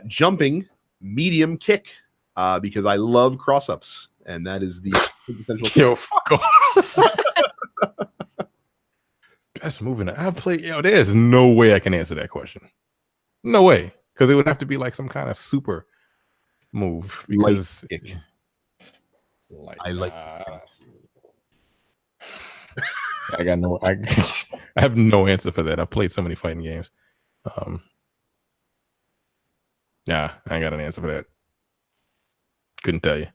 jumping medium kick because I love cross ups, and that is the essential. Yo, fuck off. Best moving. I've played. Yo, there's no way I can answer that question. No way, because it would have to be like some kind of super move. Because I like. I got no. I have no answer for that. I've played so many fighting games. Nah, I ain't got an answer for that. Couldn't tell you.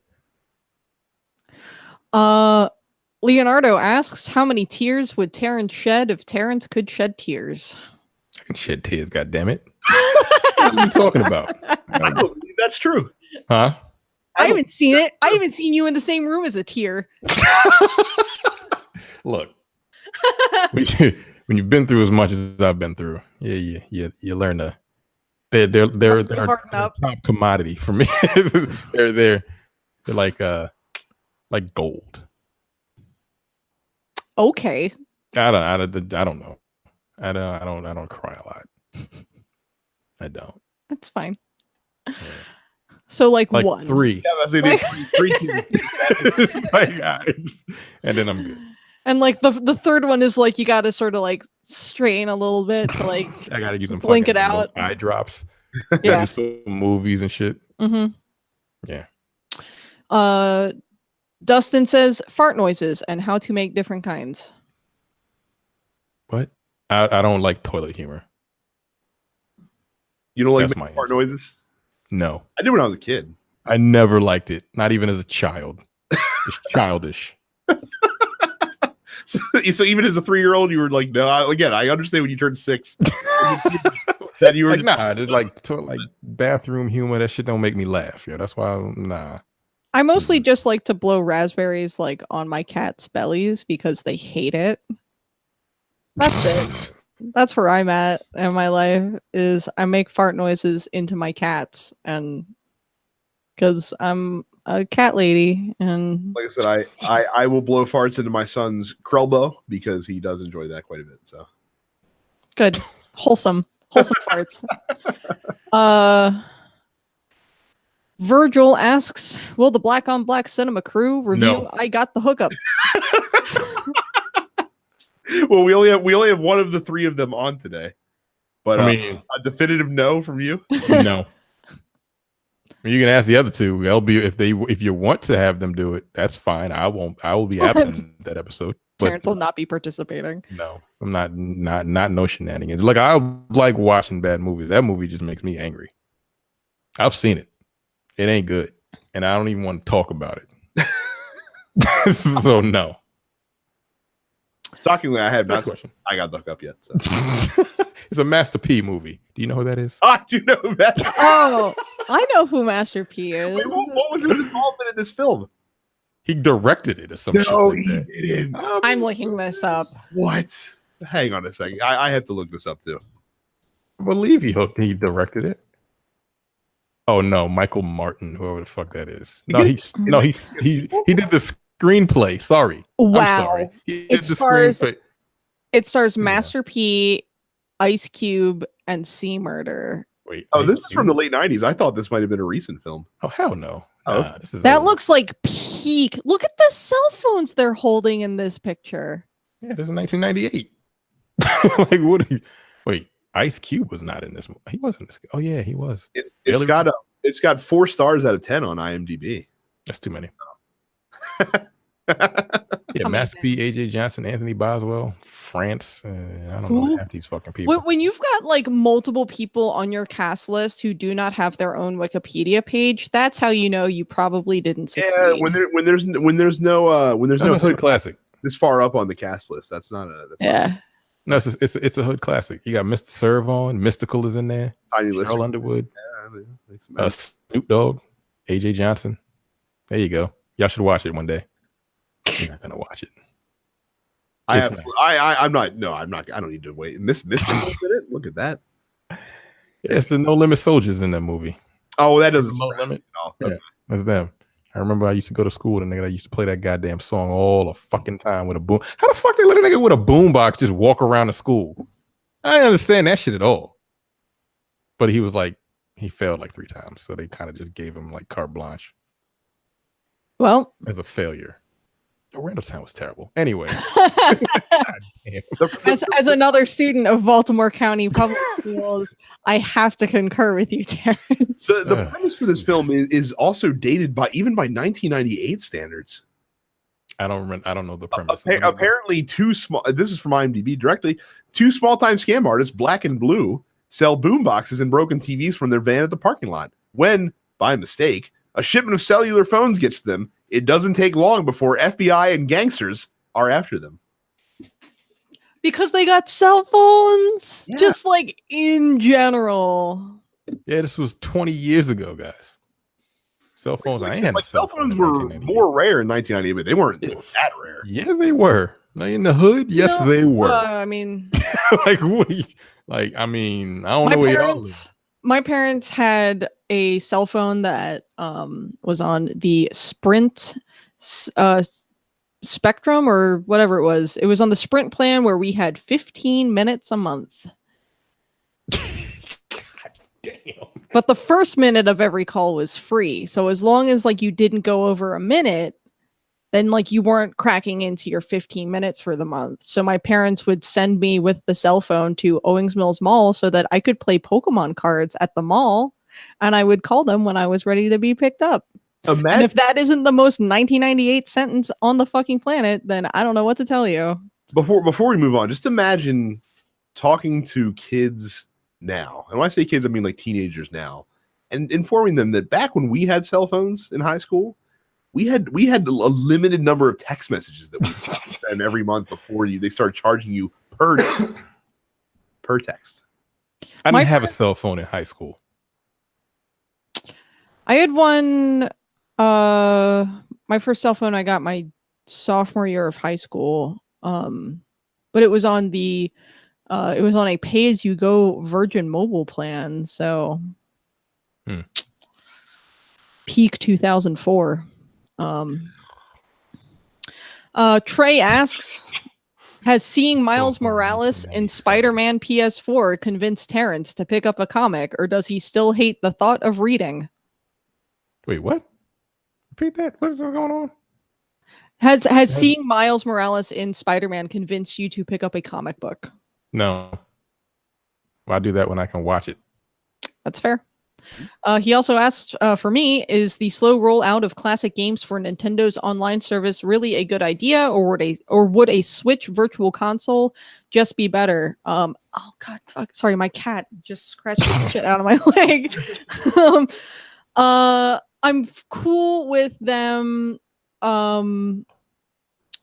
Leonardo asks, how many tears would Terrence shed if Terrence could shed tears? I can shed tears. God damn it! What are you talking about? I don't believe that's true. Huh? I haven't seen it. I haven't seen you in the same room as a tear. Look, when you've been through as much as I've been through, you learn to. They're top commodity for me. they're like gold. Okay. I don't know. I don't cry a lot. I don't. That's fine. Yeah. So like Like one. 3. Yeah, I was saying And then I'm good. And like the third one is like you got to sort of like strain a little bit to like I gotta use them blink fucking it out. eye drops. Yeah. Just for movies and shit. Mm-hmm. Yeah. Dustin says fart noises and how to make different kinds. What? I don't like toilet humor. You don't like That's making my fart answer. noises? No. I did when I was a kid. I never liked it. Not even as a child. It's childish. So even as a 3-year-old, you were like, no. I understand when you turned 6. That you were Like, nah, it's like bathroom humor. That shit don't make me laugh. Yeah, that's why nah. I mostly just like to blow raspberries like on my cat's bellies because they hate it. That's it. That's where I'm at in my life is I make fart noises into my cats and because I'm a cat lady and like I said, I will blow farts into my son's Krelbo because he does enjoy that quite a bit. So good. Wholesome farts. Virgil asks, will the Black on Black Cinema crew review No. I Got the Hookup? well, we only have one of the 3 of them on today. But I mean, a definitive no from you? no. You can ask the other 2. They'll be if you want to have them do it, that's fine. I will be absent in that episode. But Terrence will not be participating. no, I'm not no shenanigans. Like I like watching bad movies. That movie just makes me angry. I've seen it. It ain't good. And I don't even want to talk about it. So no. Shockingly, I have not Next seen question. I Got the Hookup yet. So. It's a Master P movie. Do you know who that is? I do know that. Oh, I know who Master P is. Wait, what was his involvement in this film? He directed it or some shit like that. didn't. I'm looking this up. What? Hang on a second. I have to look this up too. I believe he directed it. Oh no, Michael Martin, whoever the fuck that is. No, he did the screenplay. Sorry, Wow. I'm sorry. He did It the stars screenplay. it stars Yeah. Master P, Ice Cube, and C Murder. Wait, Oh, Ice this is from the Cube? late '90s. I thought this might have been a recent film. Oh hell no. Oh. Nah, this is That old. looks like peak. Look at the cell phones they're holding in this picture. Yeah, this is 1998. Like what? Wait, Ice Cube was not in this movie. He wasn't. This. Oh yeah, he was. It's got 4 stars out of 10 on IMDb. That's too many. Yeah, Master P, AJ Johnson, Anthony Boswell, France. I don't know half these fucking people. When you've got like multiple people on your cast list who do not have their own Wikipedia page, that's how you know you probably didn't succeed. Yeah, when there's no That's a hood classic. this far up on the cast list. That's not a No, it's a hood classic. You got Mr. Serve on, Mystical is in there, tiny list. Earl Underwood, Yeah, Snoop Dogg, AJ Johnson. There you go. Y'all should watch it one day. You're not gonna watch it. I don't need to wait. Mystical is in it. Look at that. Yeah, it's the No Limit Soldiers in that movie. Oh, that doesn't No surprise me Limit. at all. Yeah, Okay. that's them. I remember I used to go to school and I used to play that goddamn song all the fucking time with a boom. How the fuck they let a nigga with a boombox just walk around the school? I didn't understand that shit at all. But he was like, he failed like 3 times, so they kind of just gave him like carte blanche Well, as a failure. Randallstown was terrible. Anyway, as another student of Baltimore County Public Schools, I have to concur with you, Terrence. The premise for this film is also dated by 1998 standards. I don't know the premise. Apparently, this is from IMDb directly. 2 small-time scam artists, Black and Blue, sell boomboxes and broken TVs from their van at the parking lot. When, by mistake, a shipment of cellular phones gets to them, it doesn't take long before FBI and gangsters are after them. Because they got cell phones, Yeah. just like in general. Yeah, this was 20 years ago, guys. Cell phones. I ain't had no cell phones were 1998. more rare in 1998, but they weren't that rare. Yeah, they were. Like in the hood, yes, they were. I mean, like what? I mean, I don't know where y'all live. My parents had a cell phone that was on the Sprint Spectrum or whatever it was. It was on the Sprint plan where we had 15 minutes a month. Damn. But the first minute of every call was free. So as long as like you didn't go over a minute, then like you weren't cracking into your 15 minutes for the month. So my parents would send me with the cell phone to Owings Mills Mall so that I could play Pokemon cards at the mall, and I would call them when I was ready to be picked up. And if that isn't the most 1998 sentence on the fucking planet, then I don't know what to tell you. Before we move on, just imagine talking to kids now. And when I say kids, I mean like teenagers now, and informing them that back when we had cell phones in high school, we had a limited number of text messages that we send every month before they start charging you per text. I didn't have a cell phone in high school. I had one. My first cell phone I got my sophomore year of high school. But it was on a pay-as-you-go Virgin Mobile plan. So peak 2004. Trey asks, has seeing Miles Morales in Spider-Man PS4 convinced Terrence to pick up a comic, or does he still hate the thought of reading? Wait, what? Repeat that. What is going on? Has seeing Miles Morales in Spider-Man convinced you to pick up a comic book? No. Well, I do that when I can watch it. That's fair. He also asked, for me, is the slow rollout of classic games for Nintendo's online service really a good idea, or would a Switch Virtual Console just be better? Oh god, fuck! Sorry, my cat just scratched the shit out of my leg. I'm cool with them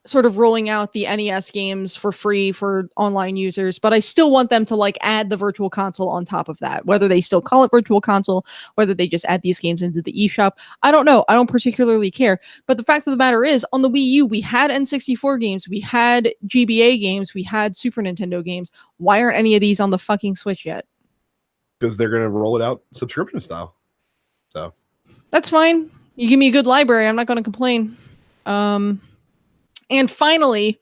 sort of rolling out the NES games for free for online users, but I still want them to like add the Virtual Console on top of that. Whether they still call it Virtual Console, whether they just add these games into the eShop, I don't know. I don't particularly care. But the fact of the matter is, on the Wii U, we had N64 games, we had GBA games, we had Super Nintendo games. Why aren't any of these on the fucking Switch yet? Because they're going to roll it out subscription style. So that's fine. You give me a good library, I'm not going to complain. And finally,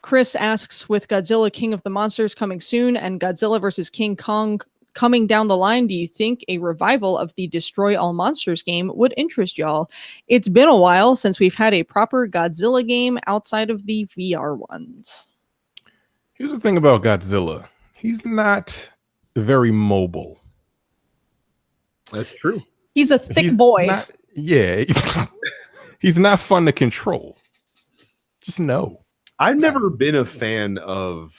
Chris asks, with Godzilla King of the Monsters coming soon and Godzilla versus King Kong coming down the line, do you think a revival of the Destroy All Monsters game would interest y'all? It's been a while since we've had a proper Godzilla game outside of the VR ones. Here's the thing about Godzilla. He's not very mobile. that's true. He's a thick boy. Not, yeah. He's not fun to control. Just no. I've never been a fan of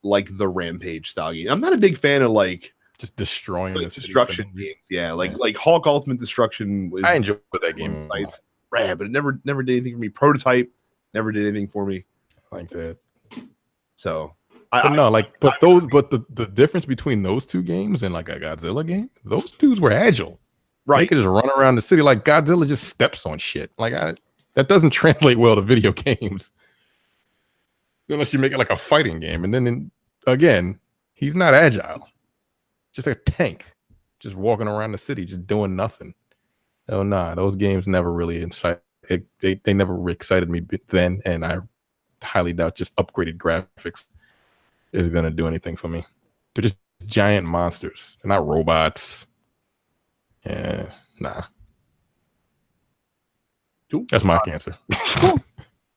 like the Rampage style game. I'm not a big fan of like just destroying like the destruction games. Yeah, like Hulk Ultimate Destruction. I enjoyed that game. Sites. Rad, but it never did anything for me. Prototype never did anything for me. Like that. So the difference between those two games and like a Godzilla game, those dudes were agile. Right. They could just run around the city like Godzilla just steps on shit. Like that doesn't translate well to video games. Unless you make it like a fighting game. And then again, he's not agile. Just like a tank. Just walking around the city, just doing nothing. Oh nah, those games never really they never excited me then, and I highly doubt just upgraded graphics is gonna do anything for me. They're just giant monsters. They're not robots. Yeah, nah. Cool. That's my answer. Cool.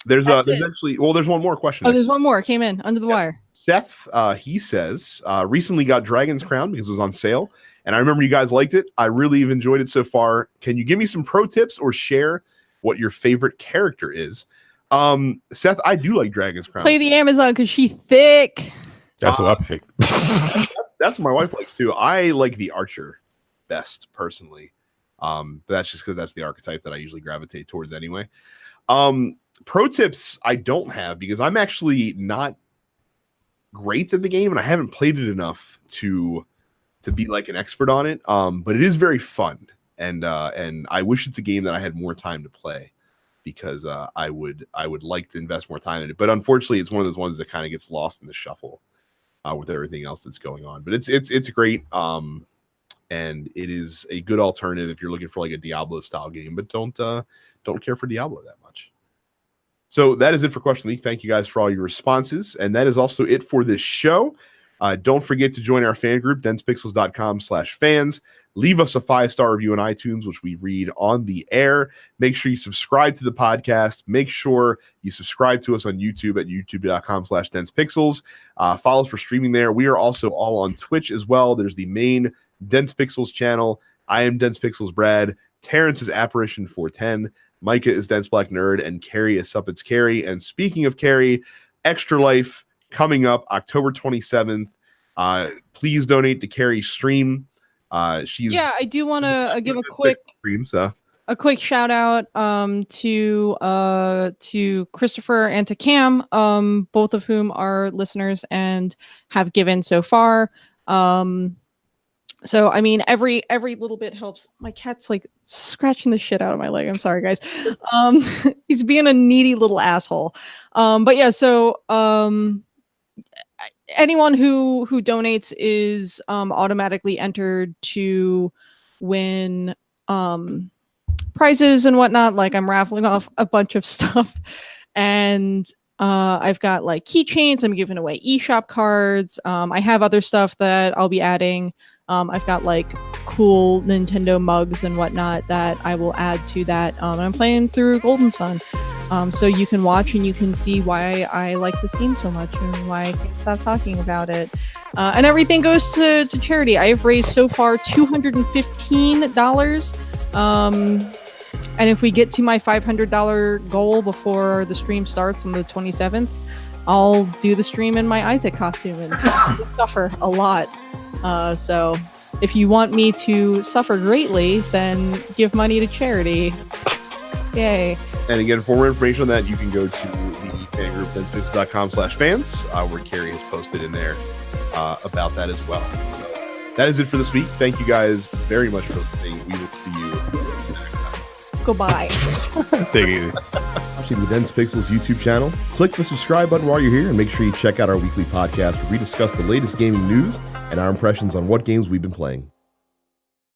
There's actually there's one more question. Oh, there's one more. Came in under the wire. Seth, he says, recently got Dragon's Crown because it was on sale, and I remember you guys liked it. I really have enjoyed it so far. Can you give me some pro tips or share what your favorite character is? Seth, I do like Dragon's Crown. Play the Amazon because she's thick. That's what I picked. That's what my wife likes too. I like the Archer best personally. But that's just because that's the archetype that I usually gravitate towards anyway. Pro tips I don't have because I'm actually not great at the game and I haven't played it enough to be like an expert on it. But it is very fun, and I wish it's a game that I had more time to play because I would like to invest more time in it. But unfortunately, it's one of those ones that kind of gets lost in the shuffle with everything else that's going on. But it's great. And it is a good alternative if you're looking for like a Diablo style game, but don't care for Diablo that much. So that is it for Question League. Thank you guys for all your responses. And that is also it for this show. Don't forget to join our fan group, densepixels.com/fans. Leave us a 5-star review on iTunes, which we read on the air. Make sure you subscribe to the podcast. Make sure you subscribe to us on YouTube at youtube.com/densepixels. Follow us for streaming there. We are also all on Twitch as well. There's the main Dense Pixels channel. I am Dense Pixels Brad. Terrence is Apparition 410. Micah is Dense Black Nerd, and Carrie is Suppets Carrie. And speaking of Carrie, Extra Life coming up October 27th. Please donate to Carrie's stream. I do want to give a quick shout out to Christopher and to Cam, both of whom are listeners and have given so far. So I mean, every little bit helps. My cat's like scratching the shit out of my leg. I'm sorry, guys. He's being a needy little asshole. But yeah, so anyone who donates is automatically entered to win prizes and whatnot. Like I'm raffling off a bunch of stuff, and I've got like keychains. I'm giving away eShop cards. I have other stuff that I'll be adding. I've got like cool Nintendo mugs and whatnot that I will add to that. And I'm playing through Golden Sun. So you can watch and you can see why I like this game so much and why I can't stop talking about it. And everything goes to charity. I have raised so far $215. And if we get to my $500 goal before the stream starts on the 27th, I'll do the stream in my Isaac costume and suffer a lot. So if you want me to suffer greatly, then give money to charity. Yay. And again, for more information on that, you can go to the fan group, densepixels.com/fans, where Carrie has posted in there about that as well. So that is it for this week. Thank you guys very much for listening. We will see you next time. Goodbye. Take it easy. Watching the Dense Pixels YouTube channel, click the subscribe button while you're here, and make sure you check out our weekly podcast where we discuss the latest gaming news and our impressions on what games we've been playing.